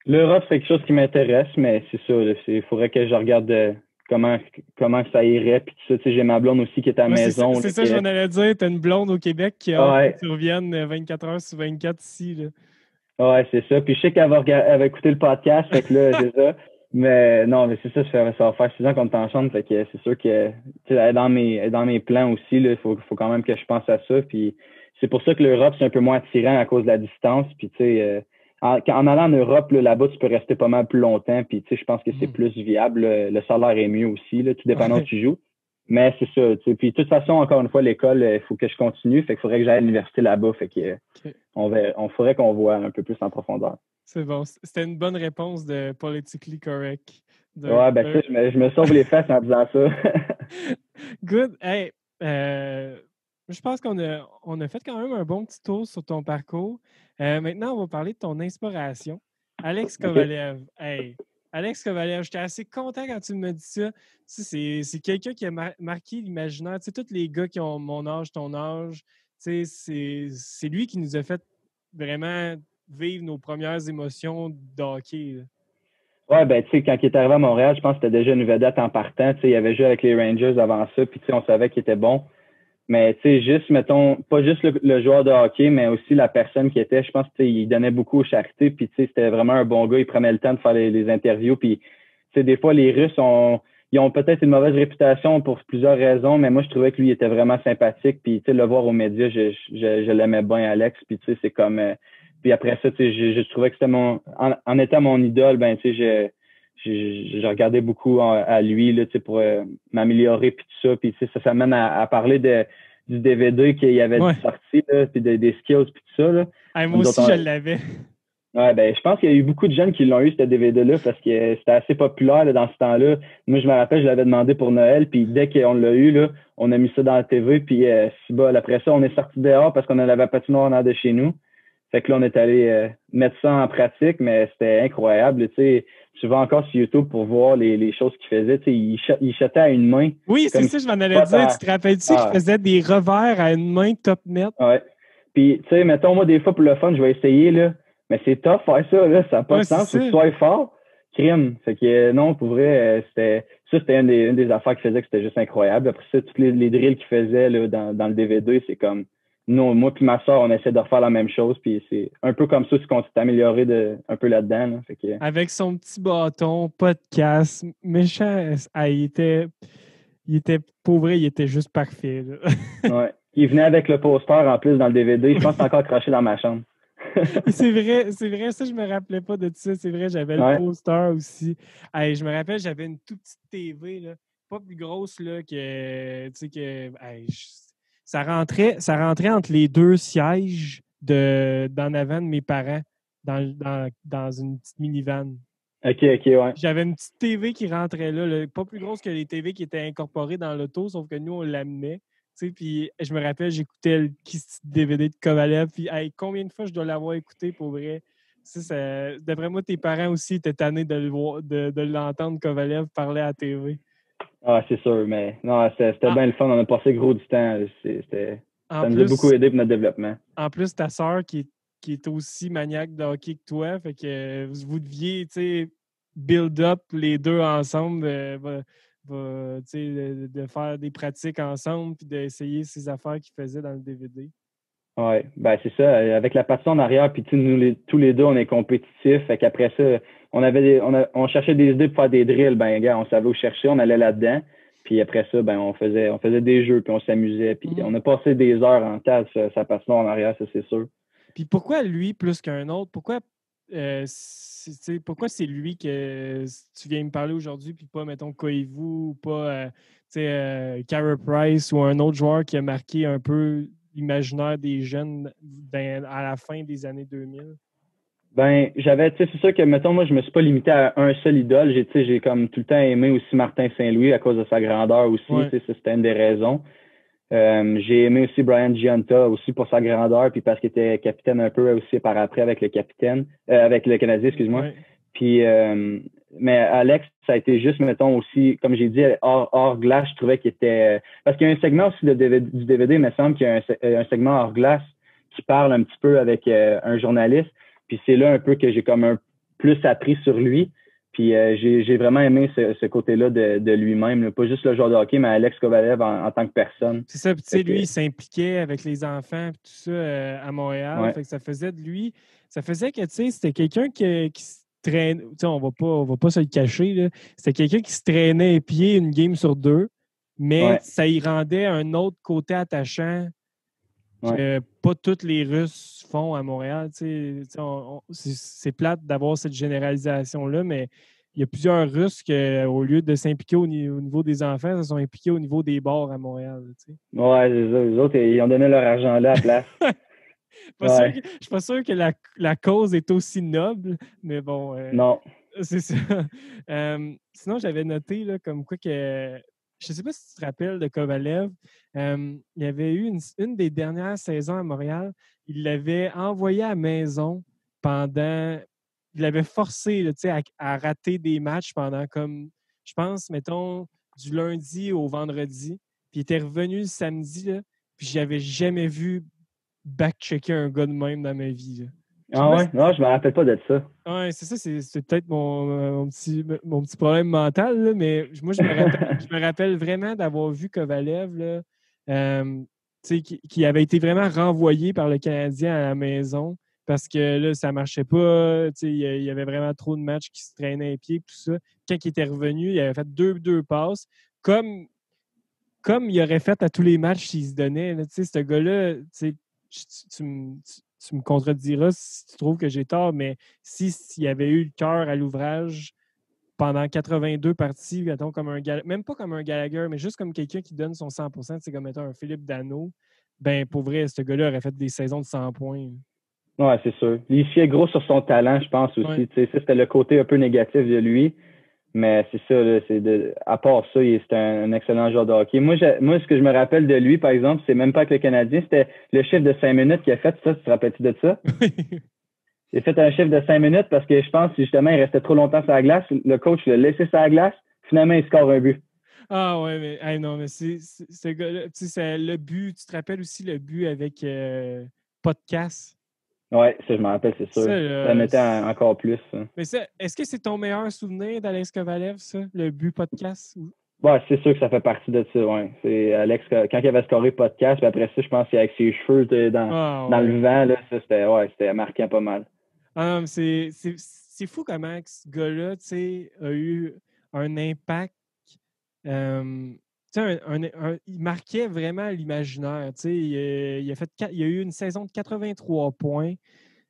L'Europe, c'est quelque chose qui m'intéresse, mais c'est ça. Il faudrait que je regarde comment ça irait. Puis tu sais, j'ai ma blonde aussi qui est à la maison. C'est ça, je m'en allais dire. T'as une blonde au Québec qui a hâte que tu reviennes 24 heures sur 24 ici. Là. Ouais, c'est ça. Puis je sais qu'elle va écouter le podcast, fait que là, c'est ça. Mais non, mais c'est ça, ça va faire 6 ans qu'on est ensemble, fait que c'est sûr que elle est dans mes plans aussi. Il faut quand même que je pense à ça. Puis c'est pour ça que l'Europe, c'est un peu moins attirant à cause de la distance. Puis tu sais, en allant en Europe, là-bas, tu peux rester pas mal plus longtemps. Puis tu sais, je pense que c'est plus viable. Le salaire est mieux aussi, là, tout dépendant où tu joues. Mais c'est ça. Tu sais, puis de toute façon, encore une fois, l'école, il faut que je continue. Fait qu'il faudrait que j'aille à l'université là-bas. Fait que on faudrait qu'on voit un peu plus en profondeur. C'est bon. C'était une bonne réponse de Politically Correct. Ouais, ben ça, je me sauve les fesses en disant ça. Good. Hey, je pense qu'on a fait quand même un bon petit tour sur ton parcours. Maintenant, on va parler de ton inspiration. Alex Kovalev. Hey, Alex Kovalev, j'étais assez content quand tu me dis ça. Tu sais, c'est quelqu'un qui a marqué l'imaginaire. Tu sais, tous les gars qui ont mon âge, ton âge, tu sais, c'est lui qui nous a fait vraiment vivre nos premières émotions de hockey. Là. Ouais, ben, tu sais, quand il est arrivé à Montréal, je pense que c'était déjà une vedette en partant. Tu sais, il avait joué avec les Rangers avant ça, puis tu sais, on savait qu'il était bon. Mais tu sais, juste, mettons, pas juste le joueur de hockey, mais aussi la personne qui était. Je pense qu'il donnait beaucoup aux charités, puis tu sais, c'était vraiment un bon gars. Il prenait le temps de faire les interviews, puis tu sais, des fois, les Russes ils ont peut-être une mauvaise réputation pour plusieurs raisons, mais moi, je trouvais que lui, il était vraiment sympathique. Puis tu sais, le voir aux médias, je l'aimais bien, Alex. Puis tu sais, c'est comme... puis après ça, tu sais, je trouvais que c'était en étant mon idole, ben tu sais, je regardais beaucoup à lui là, pour m'améliorer puis tout ça. Puis ça mène à parler du DVD qu'il y avait sorti, là, puis des skills puis tout ça. Là. Hey, moi aussi, je l'avais. Ouais, ben je pense qu'il y a eu beaucoup de jeunes qui l'ont eu, ce DVD-là, parce que c'était assez populaire là, dans ce temps-là. Moi, je me rappelle, je l'avais demandé pour Noël, puis dès qu'on l'a eu, là, on a mis ça dans la TV, puis après ça, on est sorti dehors parce qu'on avait la patinoire en arrière de chez nous. Fait que là, on est allé mettre ça en pratique, mais c'était incroyable. Tu sais, tu vas encore sur YouTube pour voir les choses qu'il faisait. Tu sais, il shotait à une main. Oui, c'est ça, je m'en allais dire. Tu te rappelles-tu qu'il faisait des revers à une main top net? Ouais. Puis, tu sais, mettons, moi, des fois, pour le fun, je vais essayer, là. Mais c'est tough faire ça, là. Ça n'a pas de sens. Faut que tu sois fort. Crime. Fait que, non, pour vrai, c'était une des affaires qu'il faisait que c'était juste incroyable. Après ça, tous les drills qu'il faisait, là, dans le DVD, c'est comme... Nous, moi puis ma soeur, on essaie de refaire la même chose, puis c'est un peu comme ça qu'on s'est amélioré un peu là-dedans. Là. Fait que... Avec son petit bâton, pas de casse, méchant, il était pauvre, il était juste parfait. Là. Ouais. Il venait avec le poster en plus dans le DVD. Je pense que c'est encore accroché dans ma chambre. c'est vrai, ça, je me rappelais pas de ça. C'est vrai, j'avais le poster aussi. Hey, je me rappelle, j'avais une toute petite TV, là, pas plus grosse là, que. Tu sais, que. Hey, ça rentrait entre les deux sièges d'en avant de mes parents dans une petite minivan. OK, ouais. J'avais une petite TV qui rentrait là, pas plus grosse que les TV qui étaient incorporées dans l'auto, sauf que nous, on l'amenait. Puis je me rappelle, j'écoutais le DVD de Kovalev, puis hey, combien de fois je dois l'avoir écouté pour vrai? D'après moi, tes parents aussi étaient tannés de l'entendre Kovalev parler à la TV. Ah, c'est sûr, mais non, c'était bien le fun. On a passé gros du temps. Ça nous a beaucoup aidé pour notre développement. En plus, ta sœur qui qui est aussi maniaque de hockey que toi. Fait que vous deviez, tu sais, build up les deux ensemble, de faire des pratiques ensemble puis d'essayer ces affaires qu'il faisait dans le DVD. Ouais, ben c'est ça. Avec la passion en arrière, puis tous les deux, on est compétitifs. Fait qu'après ça, on cherchait des idées pour faire des drills. Ben, gars, on savait où chercher, on allait là-dedans. Puis après ça, ben, on faisait des jeux, puis on s'amusait. Puis on a passé des heures en tas sa passion en arrière, ça, c'est sûr. Puis pourquoi lui plus qu'un autre? Pourquoi c'est lui que tu viens me parler aujourd'hui, puis pas, mettons, Koivu ou pas, Carey Price ou un autre joueur qui a marqué un peu l'imaginaire des jeunes à la fin des années 2000? Ben, c'est sûr que, mettons, moi, je me suis pas limité à un seul idole. J'ai comme tout le temps aimé aussi Martin Saint-Louis à cause de sa grandeur aussi. Ouais. Ça, c'était une des raisons. J'ai aimé aussi Brian Giunta aussi pour sa grandeur, puis parce qu'il était capitaine un peu aussi par après avec avec le Canadien, excuse-moi. Ouais. Puis, mais Alex, ça a été juste, mettons, aussi, comme j'ai dit, hors glace, je trouvais qu'il était... parce qu'il y a un segment aussi du DVD, il me semble qu'il y a un segment hors glace qui parle un petit peu avec un journaliste. Puis c'est là un peu que j'ai comme plus appris sur lui. Puis j'ai vraiment aimé ce côté-là de lui-même, là. Pas juste le joueur de hockey, mais Alex Kovalev en tant que personne. C'est ça, puis tu sais, lui, il s'impliquait avec les enfants et tout ça à Montréal. Ouais. Fait que ça faisait de lui, ça faisait que, tu sais, c'était quelqu'un qui se traînait, tu sais, on va pas se le cacher, là. C'était quelqu'un qui se traînait les pieds une game sur deux, mais ça y rendait un autre côté attachant que pas tous les Russes font à Montréal. Tu sais, c'est plate d'avoir cette généralisation-là, mais il y a plusieurs Russes qui, au lieu de s'impliquer au niveau des enfants, se sont impliqués au niveau des bars à Montréal. Tu sais. Ouais, c'est ça. Les autres, ils ont donné leur argent là à la place. Je suis pas sûr que la cause est aussi noble, mais bon. Non. C'est ça. Sinon, j'avais noté là, comme quoi que. Je ne sais pas si tu te rappelles de Kovalev. Il y avait eu une des dernières saisons à Montréal. Il l'avait envoyé à la maison pendant. Il l'avait forcé là, à rater des matchs pendant comme, je pense, mettons, du lundi au vendredi. Puis il était revenu le samedi. Là, puis je n'avais jamais vu back-checker un gars de même dans ma vie. Là. Ah ouais? Non, je me rappelle pas de ça. Oui, c'est ça, c'est peut-être mon petit problème mental, là, mais moi, je me rappelle vraiment d'avoir vu Kovalev, là, qui avait été vraiment renvoyé par le Canadien à la maison parce que là, ça ne marchait pas. Il y avait vraiment trop de matchs qui se traînaient les pieds, tout ça. Quand il était revenu, il avait fait deux passes, comme il aurait fait à tous les matchs s'il se donnait. Là, ce gars-là, tu me contrediras si tu trouves que j'ai tort, mais s'il avait eu le cœur à l'ouvrage pendant 82 parties, mettons, même pas comme un Gallagher, mais juste comme quelqu'un qui donne son 100%, c'est comme mettons un Philippe Danault, ben pour vrai, ce gars-là aurait fait des saisons de 100 points. Ouais, c'est sûr. Il fiait gros sur son talent, je pense aussi. Ouais. Ça, c'était le côté un peu négatif de lui. Mais c'est ça, là, à part ça, c'était un excellent joueur de hockey. Moi, ce que je me rappelle de lui, par exemple, c'est même pas avec le Canadien, c'était le chiffre de 5 minutes qu'il a fait. Ça, tu te rappelles-tu de ça? Il a fait un chiffre de 5 minutes parce que je pense que justement, il restait trop longtemps sur la glace. Le coach l'a laissé sur la glace. Finalement, il score un but. Ah ouais, mais non, mais c'est ce gars-là. Tu sais, le but, tu te rappelles aussi le but avec podcast? Oui, ça, je me rappelle, c'est sûr. Ça mettait encore plus. Ça. Mais ça, est-ce que c'est ton meilleur souvenir d'Alex Kovalev, ça, le but podcast? Ouais, c'est sûr que ça fait partie de ça, ouais. C'est Alex, quand il avait scoré podcast, puis après ça, je pense qu'il avec ses cheveux dans le vent, là, ça, c'était marquant pas mal. Ah non, c'est fou comment ce gars-là, tu sais, a eu un impact. Il marquait vraiment l'imaginaire. Tu sais, il a eu une saison de 83 points.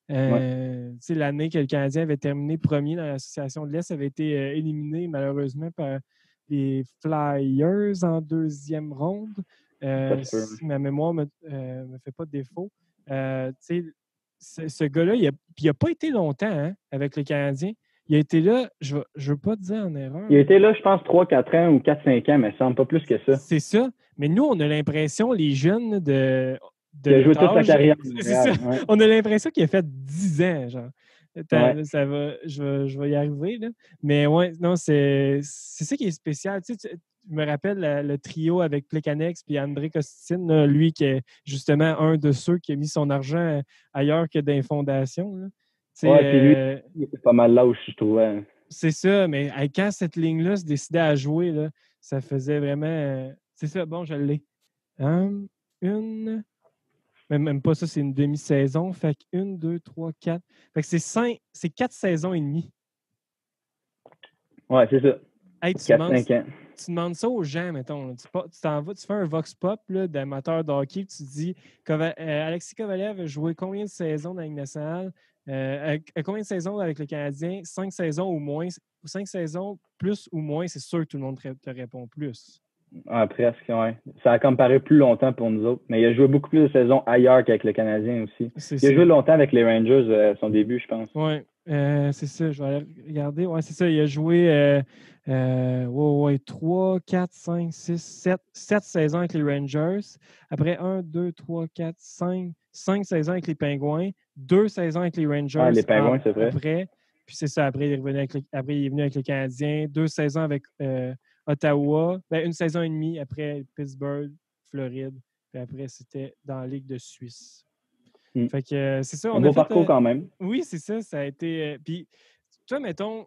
L'année que le Canadien avait terminé premier dans l'association de l'Est, avait été éliminé malheureusement par les Flyers en deuxième ronde. Si ma mémoire me fait pas de défaut. Ce gars-là, il n'a pas été longtemps avec le Canadien. Il a été là, je ne veux pas te dire en erreur. Il a été là, je pense, 3-4 ans ou 4-5 ans, mais ça semble pas plus que ça. C'est ça. Mais nous, on a l'impression, les jeunes de il a joué toute sa carrière. C'est ça. Ouais. On a l'impression qu'il a fait 10 ans, genre. Ça va, je vais y arriver, là. Mais ouais, non, c'est ça qui est spécial. Tu sais, je me rappelle le trio avec Plekanec puis André Kostin, là, lui qui est justement un de ceux qui a mis son argent ailleurs que dans les fondations. Là. Ouais, puis lui, il était pas mal là où je trouvais. C'est ça, mais quand cette ligne-là se décidait à jouer, là, ça faisait vraiment. C'est ça, bon, je l'ai. Une. Même pas ça, c'est une demi-saison. Fait que 1, 2, 3, 4. Fait que c'est 4 saisons et demie. Ouais, c'est ça. Hey, 4-5 ans. Tu demandes ça aux gens, mettons. Là. Tu t'en vas, tu fais un vox pop d'amateur de hockey, tu dis Alexis Kovalev a joué combien de saisons dans la Ligue nationale? Combien de saisons avec le Canadien? 5 saisons ou moins. 5 saisons plus ou moins, c'est sûr que tout le monde te répond plus. Ouais, presque, ouais. Ça a comparé plus longtemps pour nous autres. Mais il a joué beaucoup plus de saisons ailleurs qu'avec le Canadien aussi. Il a joué longtemps avec les Rangers, son début, je pense. Oui, c'est ça. Je vais aller regarder. Oui, c'est ça. Il a joué 3, 4, 5, 6, 7 saisons avec les Rangers. Après 1, 2, 3, 4, 5 saisons avec les Pingouins. 2 saisons avec les Rangers. Ah, les Pingouins, c'est vrai. Après, puis c'est ça. Après, il est venu avec les Canadiens. 2 saisons avec Ottawa. Ben, 1 saison et demie après Pittsburgh, Floride. Puis après, c'était dans la Ligue de Suisse. Fait que c'est ça. Un beau parcours quand même. Oui, c'est ça. Ça a été. Puis, toi, mettons,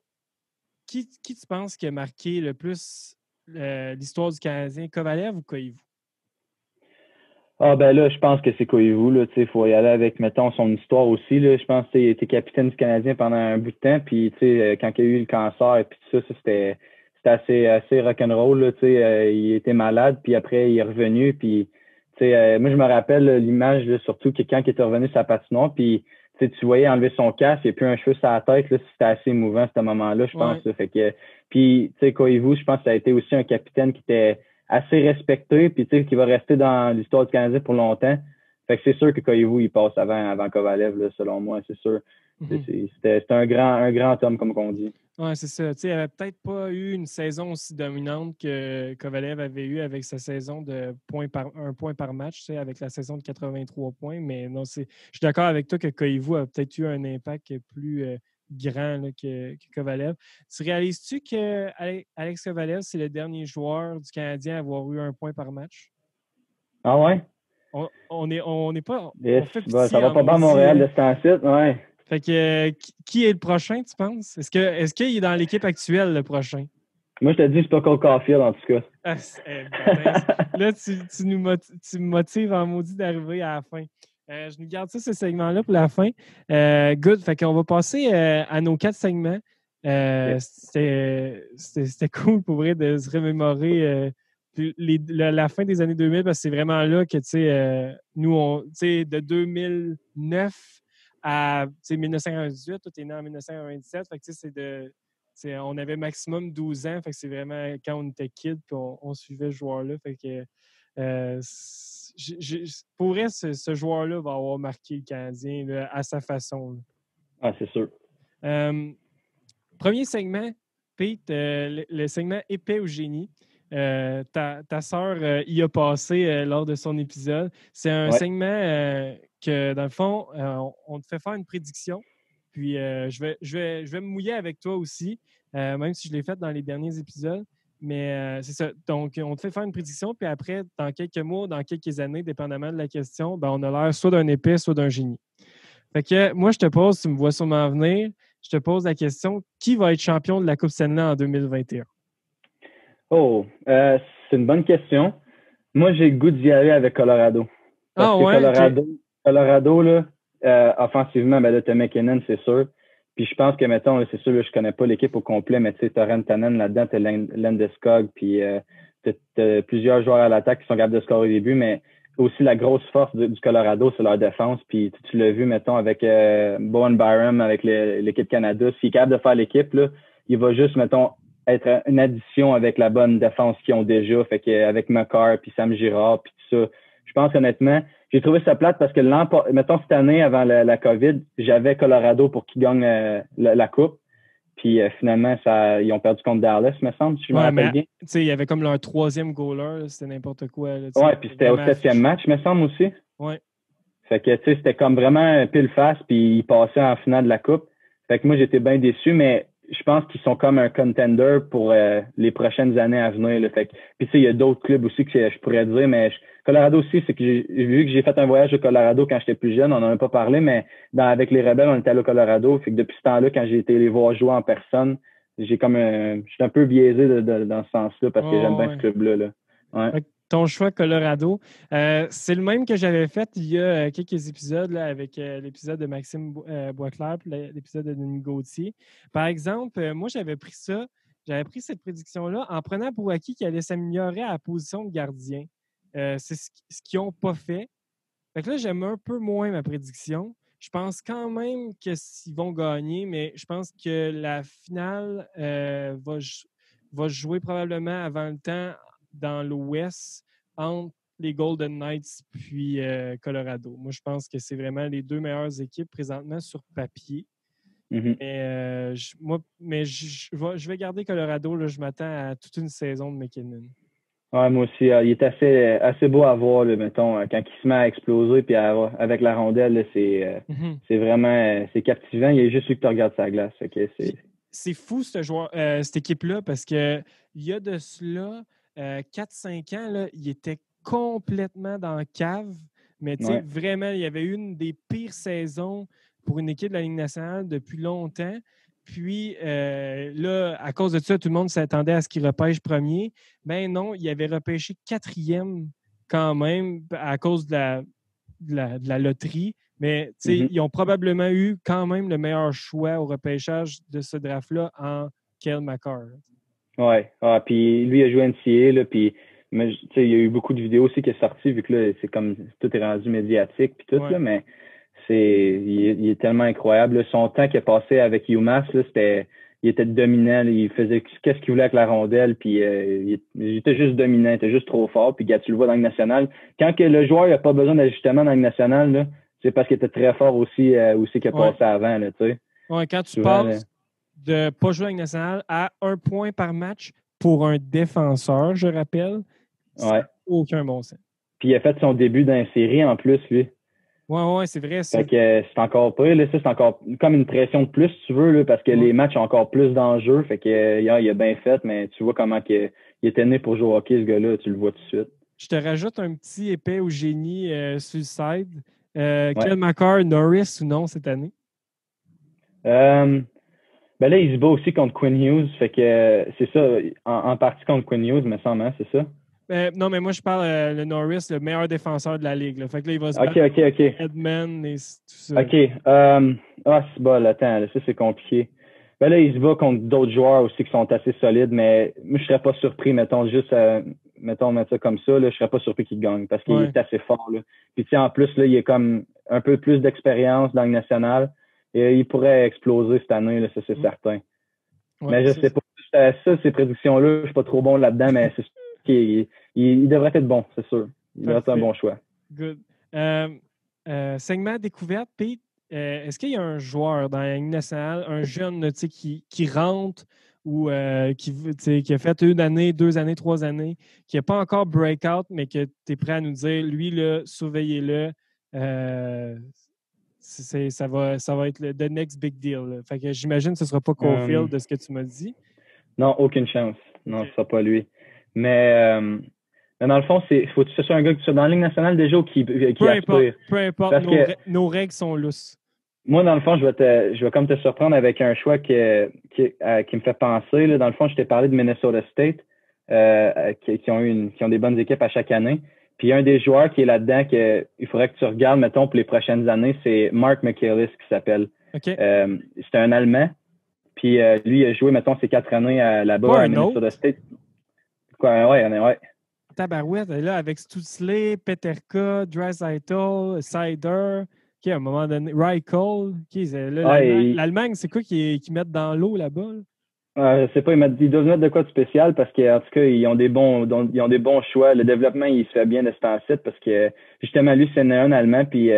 qui tu penses qui a marqué le plus l'histoire du Canadien, Kovalev ou Koivu? Ah, ben là, je pense que c'est Koivu. Il faut y aller avec, mettons, son histoire aussi. Là. Je pense qu'il était capitaine du Canadien pendant un bout de temps. Puis, quand il y a eu le cancer, puis tout ça c'était assez rock'n'roll. Il était malade, puis après, il est revenu. Puis, moi, je me rappelle l'image, là, surtout que quand il était revenu sur sa patinoire, puis tu voyais enlever son casque, il n'y a plus un cheveu sur la tête. Là, c'était assez émouvant, ce moment-là, je pense. Ouais. Fait que, puis, Koivu, je pense que ça a été aussi un capitaine qui était assez respecté, puis qui va rester dans l'histoire du Canadien pour longtemps. Fait que c'est sûr que Koivu, il passe avant Kovalev, là, selon moi, c'est sûr. Mm-hmm. C'était un grand homme, comme on dit. Oui, c'est ça. Il n'avait peut-être pas eu une saison aussi dominante que Kovalev avait eu avec sa saison de un point par match, avec la saison de 83 points. Mais non, je suis d'accord avec toi que Koivu a peut-être eu un impact plus grand là, que Kovalev. Tu réalises-tu que Alex Kovalev, c'est le dernier joueur du Canadien à avoir eu un point par match? Ah ouais? On n'est pas. Yes. On fait pitié, ça va pas bien à Montréal de ce temps-ci, ouais. Fait que qui est le prochain, tu penses? Est-ce qu'il est dans l'équipe actuelle, le prochain? Moi, je te dis, c'est pas Cole Caulfield, en tout cas. Là, tu me motives en maudit d'arriver à la fin. Je nous garde ça, ce segment-là, pour la fin. Good. Fait qu'on va passer à nos 4 segments. C'était cool, pour vrai, de se remémorer la fin des années 2000, parce que c'est vraiment là que, nous, de 2009 à 1998, toi, tu es né en 1997, fait que on avait maximum 12 ans, fait que c'est vraiment quand on était kid puis on suivait ce joueur-là. Fait que pour vrai, ce joueur-là va avoir marqué le Canadien là, à sa façon. Là. Ah, c'est sûr. Premier segment, Pete, le segment épais ou génie. Ta sœur y a passé lors de son épisode. C'est un segment que, dans le fond, on te fait faire une prédiction. Puis, je vais me mouiller avec toi aussi, même si je l'ai fait dans les derniers épisodes. Mais c'est ça. Donc, on te fait faire une prédiction. Puis après, dans quelques mois, dans quelques années, dépendamment de la question, on a l'air soit d'un épais, soit d'un génie. Fait que moi, je te pose, tu me vois sûrement venir, je te pose la question, qui va être champion de la Coupe Stanley en 2021? Oh, c'est une bonne question. Moi, j'ai le goût d'y aller avec Colorado. Parce que Colorado, là, offensivement, là, t'as McKinnon, c'est sûr. Puis je pense que, mettons, là, c'est sûr, là, je connais pas l'équipe au complet, mais tu sais, t'as Rantanen là-dedans, t'as Landeskog, puis t'as plusieurs joueurs à l'attaque qui sont capables de scorer au début, mais aussi la grosse force du Colorado, c'est leur défense. Puis tu l'as vu, mettons, avec Bowen Byram, avec l'équipe Canada. S'il est capable de faire l'équipe, là, il va juste, mettons, être une addition avec la bonne défense qu'ils ont déjà. Fait qu'avec McCarr, puis Sam Girard, puis tout ça. Je pense qu'honnêtement, j'ai trouvé ça plate parce que mettons, cette année, avant la COVID, j'avais Colorado pour qu'ils gagnent la Coupe. Puis finalement, ils ont perdu contre Dallas, me semble, si je me rappelle bien. Il y avait comme leur 3e goaler, c'était n'importe quoi. Là, puis c'était au 7e match, me semble aussi. Ouais. Fait que, c'était comme vraiment pile face, puis ils passaient en finale de la Coupe. Fait que moi, j'étais bien déçu, mais je pense qu'ils sont comme un contender pour les prochaines années à venir. Là. Fait que, puis tu sais, il y a d'autres clubs aussi que je pourrais dire, mais Colorado aussi, c'est que vu que j'ai fait un voyage au Colorado quand j'étais plus jeune, on n'en a pas parlé, mais avec les Rebelles, on était allé au Colorado. Fait que depuis ce temps-là, quand j'ai été les voir jouer en personne, j'ai comme je suis un peu biaisé dans ce sens-là parce que j'aime bien ce club-là. Là. Ouais. Fait que ton choix Colorado, c'est le même que j'avais fait il y a quelques épisodes là, avec l'épisode de Maxime Boisclair puis l'épisode de Denis Gauthier. Par exemple, moi, j'avais pris cette prédiction-là en prenant pour acquis qu'il allait s'améliorer à la position de gardien. C'est ce qu'ils n'ont pas fait. Fait que là, j'aime un peu moins ma prédiction. Je pense quand même qu'ils vont gagner, mais je pense que la finale va jouer probablement avant le temps dans l'Ouest entre les Golden Knights puis Colorado. Moi, je pense que c'est vraiment les deux meilleures équipes présentement sur papier. Mm-hmm. Je vais garder Colorado. Là, je m'attends à toute une saison de McKinnon. Ouais, moi aussi, il est assez beau à voir, là, mettons, quand il se met à exploser puis avec la rondelle, là, c'est vraiment c'est captivant. Il y a juste lui que tu regardes sa glace. Okay, c'est fou, cette équipe-là, parce qu'il y a de cela 4-5 ans, là, il était complètement dans la cave. Mais vraiment, il y avait une des pires saisons pour une équipe de la Ligue nationale depuis longtemps. Puis là, à cause de ça, tout le monde s'attendait à ce qu'il repêche premier. Mais non, il avait repêché quatrième quand même à cause de la loterie. Mais ils ont probablement eu quand même le meilleur choix au repêchage de ce draft-là en Cale Makar. Oui, puis lui, il a joué NCAA, là, puis il y a eu beaucoup de vidéos aussi qui sont sorties, vu que là, c'est comme tout est rendu médiatique, puis tout, là, mais il est tellement incroyable. Là. Son temps qu'il a passé avec UMass, là, il était dominant, là, il faisait qu'est-ce qu'il voulait avec la rondelle, puis il était juste dominant, il était juste trop fort, puis gars, tu le vois dans le national. Quand que le joueur n'a pas besoin d'ajustement dans le national, là, c'est parce qu'il était très fort aussi qu'il a passé avant, là, tu sais. Ouais, quand tu passes de ne pas jouer avec national à 1 point par match pour un défenseur, je rappelle, ça n'a aucun bon sens. Puis il a fait son début dans la série en plus, lui. Ouais, c'est vrai. Fait que c'est encore pire, là, ça, c'est encore comme une pression de plus, si tu veux, là, parce que les matchs ont encore plus d'enjeux. Fait que il a bien fait, mais tu vois comment il était né pour jouer au hockey, ce gars-là, tu le vois tout de suite. Je te rajoute un petit épais au génie suicide. Cale Makar, Norris ou non cette année? Ben là, il se bat aussi contre Quinn Hughes. Fait que c'est ça, en partie contre Quinn Hughes, me semble, hein, c'est ça? Non, mais moi, je parle de Norris, le meilleur défenseur de la Ligue. Là. Fait que là, il va se battre OK. Edman et tout ça. OK. C'est bon, attends, là, ça, c'est compliqué. Ben là, il se bat contre d'autres joueurs aussi qui sont assez solides, mais moi, je serais pas surpris, mettons, juste mettre ça comme ça, là, je serais pas surpris qu'il gagne parce qu'il est assez fort. Là. Puis tu sais, en plus, là, il est comme un peu plus d'expérience dans le national. Et il pourrait exploser cette année, là, ça, c'est certain. Ouais, mais je sais pas. Ça, ces prédictions-là, je suis pas trop bon là-dedans, mais c'est sûr qu'il devrait être bon, c'est sûr. Il devrait être un bon choix. Good. Segment découverte, Pete. Est-ce qu'il y a un joueur dans la Ligue nationale, un jeune qui rentre ou qui a fait 1 année, 2 années, 3 années, qui n'a pas encore breakout, mais que tu es prêt à nous dire, lui, là, surveillez-le, ça va être the next big deal. Là. Fait que j'imagine que ce ne sera pas Caulfield de ce que tu m'as dit. Non, aucune chance. Non, ce ne sera pas lui. Mais dans le fond, il faut que ce soit un gars qui soit dans la Ligue nationale déjà ou qui aspire. Peu importe, nos règles sont lousses. Moi, dans le fond, je vais comme te surprendre avec un choix qui me fait penser. Là. Dans le fond, je t'ai parlé de Minnesota State, qui ont des bonnes équipes à chaque année. Puis un des joueurs qui est là-dedans qu'il faudrait que tu regardes, mettons, pour les prochaines années, c'est Mark McKellis qui s'appelle. Okay. C'est un Allemand. Puis lui, il a joué, mettons, ses 4 années là-bas à Minnesota State. Ouais. Tabarouette, là, avec Stutzley, Peterka, Draisaitl, Sider, à un moment donné, Reichel. L'Allemagne, c'est quoi qu'ils mettent dans l'eau là-bas? Je sais pas, ils doivent mettre de quoi de spécial parce qu'en tout cas, ils ont des bons choix. Le développement, il se fait bien de ce temps-ci parce que justement, lui, c'est un Allemand, puis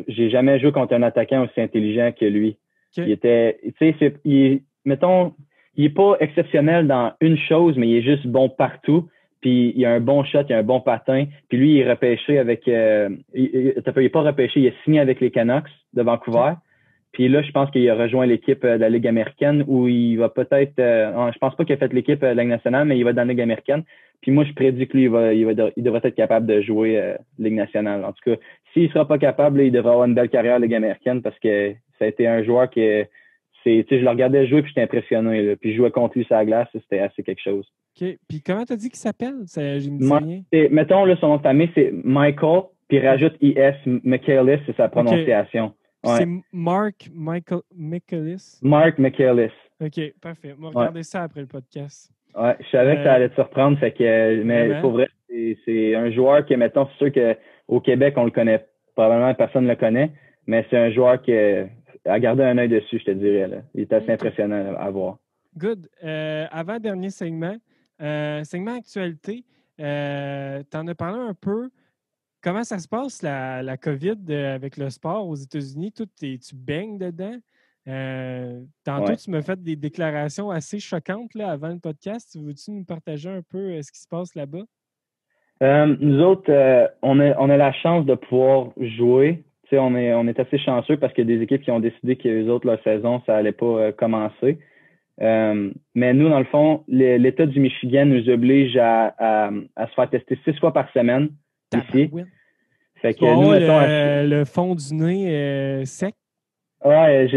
j'ai jamais joué contre un attaquant aussi intelligent que lui. Okay. Mettons, il est pas exceptionnel dans une chose, mais il est juste bon partout. Puis il a un bon shot, il a un bon patin. Puis lui, il est repêché avec il est pas repêché, il est signé avec les Canucks de Vancouver. Puis là, je pense qu'il a rejoint l'équipe de la Ligue américaine où il va peut-être... je pense pas qu'il a fait l'équipe de la Ligue nationale, mais il va dans la Ligue américaine. Puis moi, je prédis que lui, il devrait être capable de jouer Ligue nationale. En tout cas, s'il sera pas capable, là, il devrait avoir une belle carrière Ligue américaine parce que ça a été un joueur qui... je le regardais jouer puis j'étais impressionné. Là. Puis je jouais contre lui sur la glace, c'était assez quelque chose. OK. Puis comment t'as dit qu'il s'appelle? Je me dis rien. Mettons, là, son nom de famille, c'est Michael, puis rajoute IS, Michaelis, c'est sa prononciation. Okay. Ouais. C'est Michaelis? Mark Michaelis. OK, parfait. On va regarder ça après le podcast. Ouais, je savais que ça allait te surprendre, fait que, mais pour vrai, c'est un joueur qui, mettons, c'est sûr qu'au Québec, on le connaît, probablement personne ne le connaît, mais c'est un joueur qui a gardé un œil dessus, je te dirais. Là. Il est assez impressionnant à voir. Good. Avant-dernier segment actualité, tu en as parlé un peu. Comment ça se passe, la COVID avec le sport aux États-Unis? Tu baignes dedans. Tantôt, tu m'as fait des déclarations assez choquantes là, avant le podcast. Veux-tu nous partager un peu ce qui se passe là-bas? Nous autres, on a la chance de pouvoir jouer. On est assez chanceux parce qu'il y a des équipes qui ont décidé que les autres, leur saison, ça allait pas commencer. Mais nous, dans le fond, l'État du Michigan nous oblige à se faire tester 6 fois par semaine ici. Fait que nous, mettons, le fond du nez sec. Ouais,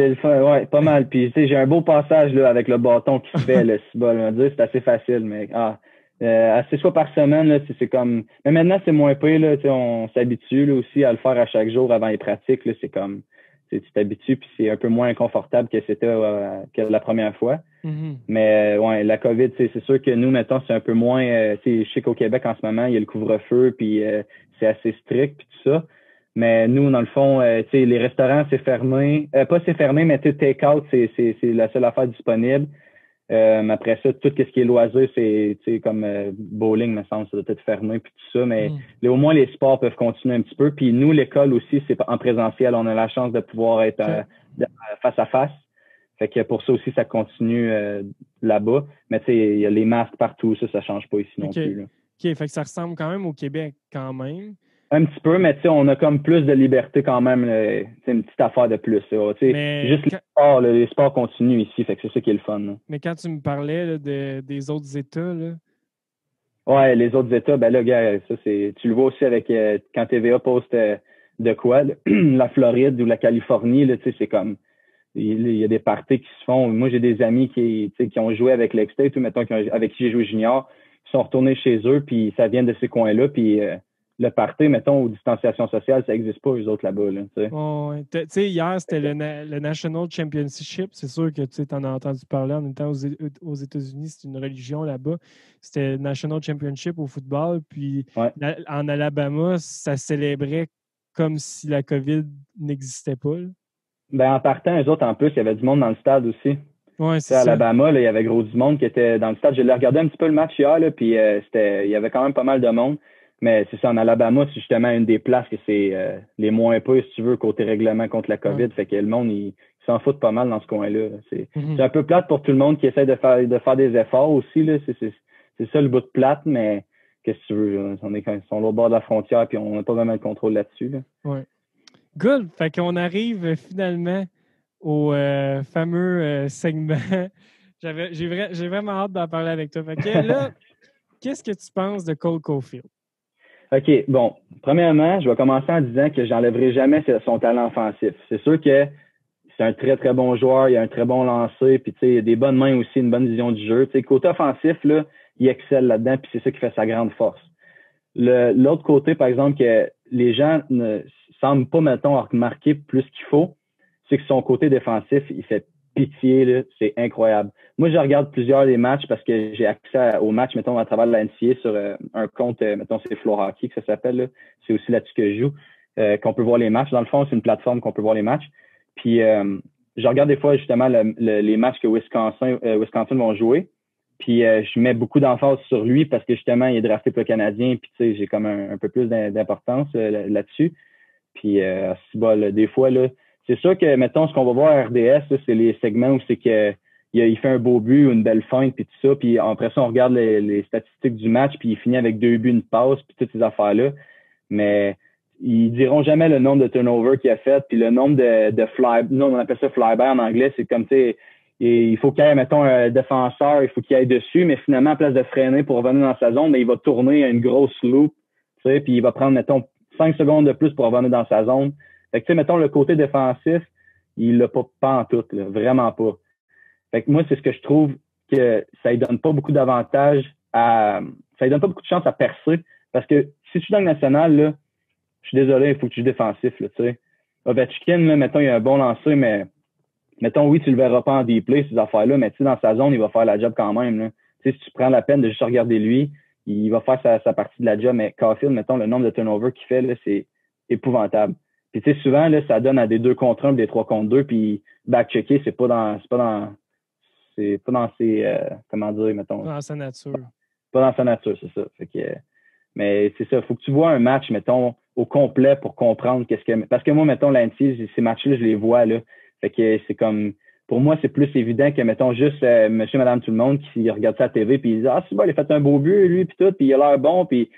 pas mal. Puis j'ai un beau passage là, avec le bâton qui se fait, le cibol. On va dire, c'est assez facile, mais à 6 fois par semaine, là, c'est comme. Mais maintenant, c'est moins pire, là, on s'habitue là, aussi à le faire à chaque jour avant les pratiques. Là, c'est comme tu t'habitues, puis c'est un peu moins inconfortable que c'était que la première fois. Mm-hmm. Mais ouais, la COVID, c'est sûr que nous, mettons, c'est un peu moins. Je sais qu'au Québec, en ce moment, il y a le couvre-feu, puis c'est assez strict, puis tout ça. Mais nous, dans le fond, les restaurants, c'est fermé. Pas c'est fermé, mais take-out, c'est la seule affaire disponible. Après ça, tout ce qui est loisir, c'est comme bowling, me semble, ça doit être fermé, puis tout ça. Mais au moins, les sports peuvent continuer un petit peu. Puis nous, l'école aussi, c'est en présentiel. On a la chance de pouvoir être face à face. Fait que pour ça aussi, ça continue là-bas. Mais tu sais, il y a les masques partout, ça change pas ici non plus. Là. OK, fait que ça ressemble quand même au Québec quand même. Un petit peu, mais tu sais, on a comme plus de liberté quand même. C'est une petite affaire de plus. Juste les sports continuent ici, fait que c'est ça qui est le fun. Là. Mais quand tu me parlais là, des autres États, là. Ouais, les autres États, ben là, gars, ça c'est. Tu le vois aussi avec quand TVA poste de quoi, la Floride ou la Californie, là, tu sais, c'est comme. Il y a des parties qui se font. Moi, j'ai des amis qui ont joué avec l'Extate, ou mettons, avec qui j'ai joué junior, qui sont retournés chez eux, puis ça vient de ces coins-là, puis le party, mettons, aux distanciations sociales, ça n'existe pas, eux autres, là-bas. Là, tu sais, hier, c'était le National Championship. C'est sûr que tu en as entendu parler en étant aux États-Unis. C'est une religion là-bas. C'était le National Championship au football. Puis en Alabama, ça célébrait comme si la COVID n'existait pas. Là. Ben, en partant, eux autres, en plus, il y avait du monde dans le stade aussi. Ouais, c'est ça. À Alabama, là, il y avait gros du monde qui était dans le stade. Je l'ai regardé un petit peu le match hier, là, puis il y avait quand même pas mal de monde. Mais c'est ça, en Alabama, c'est justement une des places que c'est les moins peu, si tu veux, côté règlement contre la COVID. Fait que le monde, il s'en fout pas mal dans ce coin-là. C'est un peu plate pour tout le monde qui essaie de faire des efforts aussi. Là. C'est ça le bout de plate, mais qu'est-ce que tu veux? Ils sont au bord de la frontière puis on n'a pas vraiment le contrôle là-dessus. Là. Ouais. Good. Fait qu'on arrive finalement au fameux segment. J'ai vraiment hâte d'en parler avec toi. Fait que là, qu'est-ce que tu penses de Cole Caulfield? OK, bon. Premièrement, je vais commencer en disant que j'enlèverai jamais son talent offensif. C'est sûr que c'est un très, très bon joueur, il a un très bon lancer, puis tu sais, il a des bonnes mains aussi, une bonne vision du jeu. Tu sais, côté offensif, là, il excelle là-dedans, puis c'est ça qui fait sa grande force. L'autre côté, par exemple, que les gens ne semblent pas, mettons, remarquer plus qu'il faut, c'est que son côté défensif, il fait pitié, là, c'est incroyable. Moi, je regarde plusieurs des matchs parce que j'ai accès aux matchs, mettons, à travers la NCA sur un compte, mettons, c'est Floor Hockey que ça s'appelle, là. C'est aussi là-dessus que je joue, qu'on peut voir les matchs. Dans le fond, c'est une plateforme qu'on peut voir les matchs. Puis, je regarde des fois, justement, les matchs que Wisconsin vont jouer. Puis, je mets beaucoup d'emphase sur lui parce que, justement, il est drafté pour le Canadien. Puis, tu sais, j'ai comme un peu plus d'importance là-dessus. Puis, des fois, là, c'est sûr que, mettons, ce qu'on va voir à RDS, là, c'est les segments où c'est que il fait un beau but ou une belle feinte, puis tout ça. Puis après ça, on regarde les statistiques du match, puis il finit avec 2 buts, une passe, puis toutes ces affaires-là. Mais ils diront jamais le nombre de turnovers qu'il a fait, puis le nombre de fly, nous on appelle ça flyby en anglais, c'est comme, tu sais, il faut qu'il y ait, mettons, un défenseur, il faut qu'il aille dessus, mais finalement, à place de freiner pour revenir dans sa zone, ben, il va tourner une grosse loop, tu sais, puis il va prendre, mettons, 5 secondes de plus pour revenir dans sa zone. Fait que, tu sais, mettons, le côté défensif, il l'a pas en tout, là, vraiment pas. Fait que moi, c'est ce que je trouve que ça lui donne pas beaucoup d'avantages ça lui donne pas beaucoup de chance à percer, parce que si tu es dans le national, là, je suis désolé, il faut que tu joues défensif, là, tu sais. Ovechkin, là, mettons, il a un bon lancer, mais mettons, oui, tu le verras pas en deep play, ces affaires-là, mais tu sais, dans sa zone, il va faire la job quand même, là. Tu sais, si tu prends la peine de juste regarder lui, il va faire sa partie de la job, mais Caulfield, mettons, le nombre de turnovers qu'il fait, là, c'est épouvantable. Puis tu sais, souvent, là, ça donne à des 2 contre 1, des 3 contre 2, puis back-checker, c'est pas dans ses, comment dire, mettons. Dans sa nature. Pas dans sa nature, c'est ça. Fait que, mais c'est ça, faut que tu vois un match, mettons, au complet pour comprendre qu'est-ce que. Parce que moi, mettons, l'ANSI, ces matchs-là, je les vois, là. Fait que c'est comme. Pour moi, c'est plus évident que, mettons, juste monsieur, madame, tout le monde qui regarde ça à la TV, puis il dit, ah, c'est bon, il a fait un beau but, lui, puis tout, puis il a l'air bon, puis.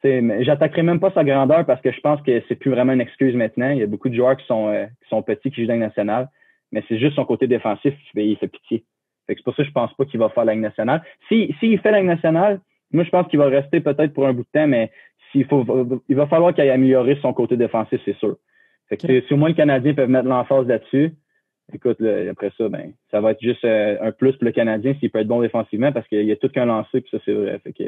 J'attaquerai même pas sa grandeur parce que je pense que c'est plus vraiment une excuse maintenant. Il y a beaucoup de joueurs qui sont petits, qui jouent dans la nationale, mais c'est juste son côté défensif, il fait pitié. Fait que c'est pour ça que je pense pas qu'il va faire la Ligue nationale. S'il fait la Ligue nationale, moi, je pense qu'il va rester peut-être pour un bout de temps, mais il va falloir qu'il aille améliorer son côté défensif, c'est sûr. Fait que si au moins le Canadien peut mettre l'emphase là-dessus, écoute, là, après ça, ben, ça va être juste un plus pour le Canadien s'il peut être bon défensivement parce qu'il y a tout qu'un lancer, puis ça, c'est vrai. Fait que,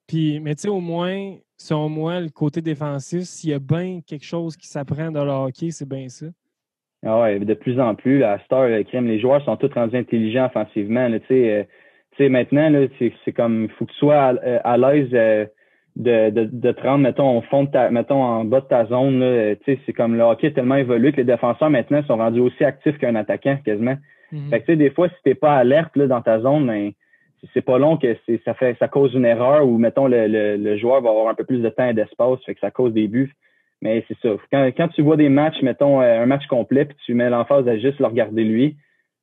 Puis, mais tu sais, au moins, selon moi, le côté défensif, s'il y a bien quelque chose qui s'apprend dans le hockey, c'est bien ça. ah ouais, de plus en plus, à Star, crème, les joueurs sont tous rendus intelligents offensivement. Là, tu sais, maintenant, là, c'est comme il faut que tu sois à l'aise de te rendre, mettons, au fond de mettons, en bas de ta zone. Là, tu sais, c'est comme le hockey est tellement évolué que les défenseurs maintenant sont rendus aussi actifs qu'un attaquant, quasiment. Fait que tu sais, des fois, si t'es pas alerte là, dans ta zone, ben, c'est pas long que ça cause une erreur ou mettons le joueur va avoir un peu plus de temps et d'espace, fait que ça cause des buts. Mais c'est ça. Quand tu vois des matchs, mettons un match complet, puis tu mets l'emphase à juste le regarder lui,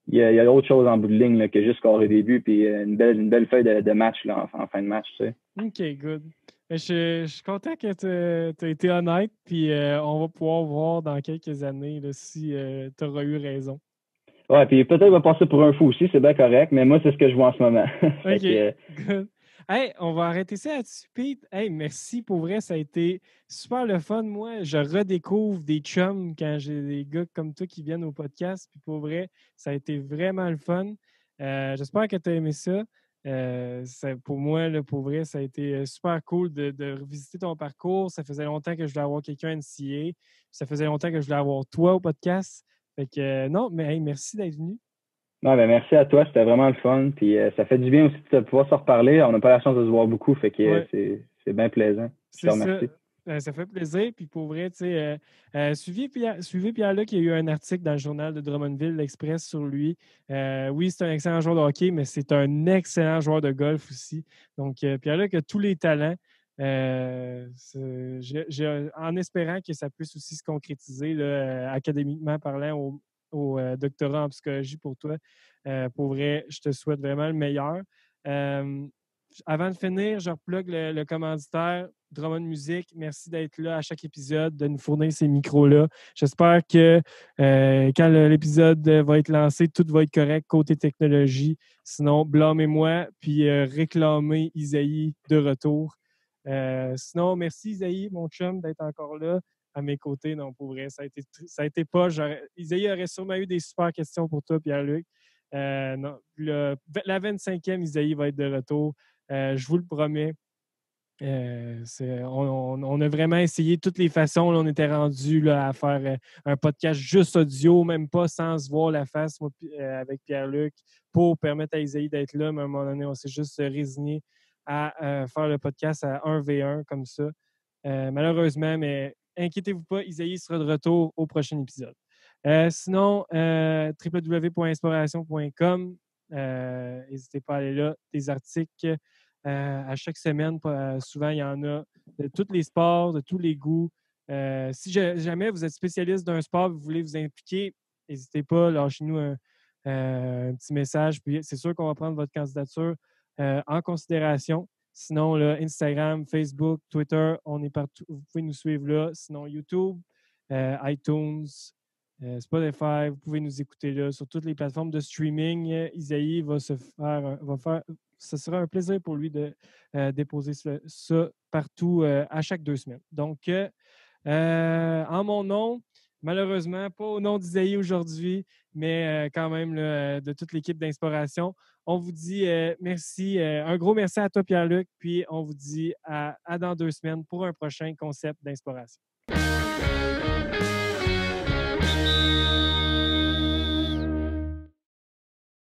il y a autre chose en bout de ligne là, que juste scorer des buts puis une belle feuille de match là, en fin de match, tu sais. OK, good. Mais je suis content que tu as été honnête, puis on va pouvoir voir dans quelques années là, si tu auras eu raison. Ouais, puis peut-être qu'il va passer pour un fou aussi, c'est bien correct, mais moi, c'est ce que je vois en ce moment. OK, good. Hey, on va arrêter ça là-dessus, Pete. Hey, merci pour vrai, ça a été super le fun. Moi, je redécouvre des chums quand j'ai des gars comme toi qui viennent au podcast. Puis pour vrai, ça a été vraiment le fun. J'espère que tu as aimé ça. Pour moi, là, pour vrai, ça a été super cool de revisiter ton parcours. Ça faisait longtemps que je voulais avoir quelqu'un à NCA. Ça faisait longtemps que je voulais avoir toi au podcast. Fait que non, mais hey, merci d'être venu. Non, ben merci à toi, c'était vraiment le fun. Puis ça fait du bien aussi de pouvoir se reparler. On n'a pas la chance de se voir beaucoup, fait que Ouais. c'est bien plaisant. Je te C'est ça. remercie. Ça fait plaisir. Puis pour vrai, tu sais, suivez Pierre-Luc, il y a eu un article dans le journal de Drummondville, l'Express, sur lui. Oui, c'est un excellent joueur de hockey, mais c'est un excellent joueur de golf aussi. Donc, Pierre-Luc a tous les talents. En espérant que ça puisse aussi se concrétiser là, académiquement parlant au doctorat en psychologie pour toi. Pour vrai, je te souhaite vraiment le meilleur. Avant de finir, je replug le commanditaire Drummond Music. Merci d'être là à chaque épisode, de nous fournir ces micros-là. J'espère que quand l'épisode va être lancé, tout va être correct côté technologie. Sinon, blâmez-moi, puis réclamez Isaïe de retour. Sinon, merci Isaïe, mon chum, d'être encore là à mes côtés. Non, pour vrai, ça a été pas. Isaïe aurait sûrement eu des super questions pour toi, Pierre-Luc. Non, la 25e, Isaïe va être de retour. Je vous le promets. On a vraiment essayé de toutes les façons. Là, on était rendu là, à faire un podcast juste audio, même pas sans se voir la face moi, avec Pierre-Luc, pour permettre à Isaïe d'être là. Mais à un moment donné, on s'est juste résigné à faire le podcast à 1v1 comme ça. Malheureusement, mais inquiétez-vous pas, Isaïe sera de retour au prochain épisode. Sinon, www.inspiration.com. N'hésitez pas à aller là. Des articles à chaque semaine. Souvent, il y en a de tous les sports, de tous les goûts. Si jamais vous êtes spécialiste d'un sport, vous voulez vous impliquer, n'hésitez pas, lâchez-nous un petit message. Puis c'est sûr qu'on va prendre votre candidature en considération. Sinon, là, Instagram, Facebook, Twitter, on est partout. Vous pouvez nous suivre là. Sinon, YouTube, iTunes, Spotify, vous pouvez nous écouter là sur toutes les plateformes de streaming. Isaïe va faire, ce sera un plaisir pour lui de déposer ça partout à chaque 2 semaines. Donc, en mon nom, malheureusement, pas au nom d'Isaïe aujourd'hui, mais quand même là, de toute l'équipe d'Inspiration, on vous dit merci. Un gros merci à toi, Pierre-Luc, puis on vous dit à dans 2 semaines pour un prochain concept d'Inspiration.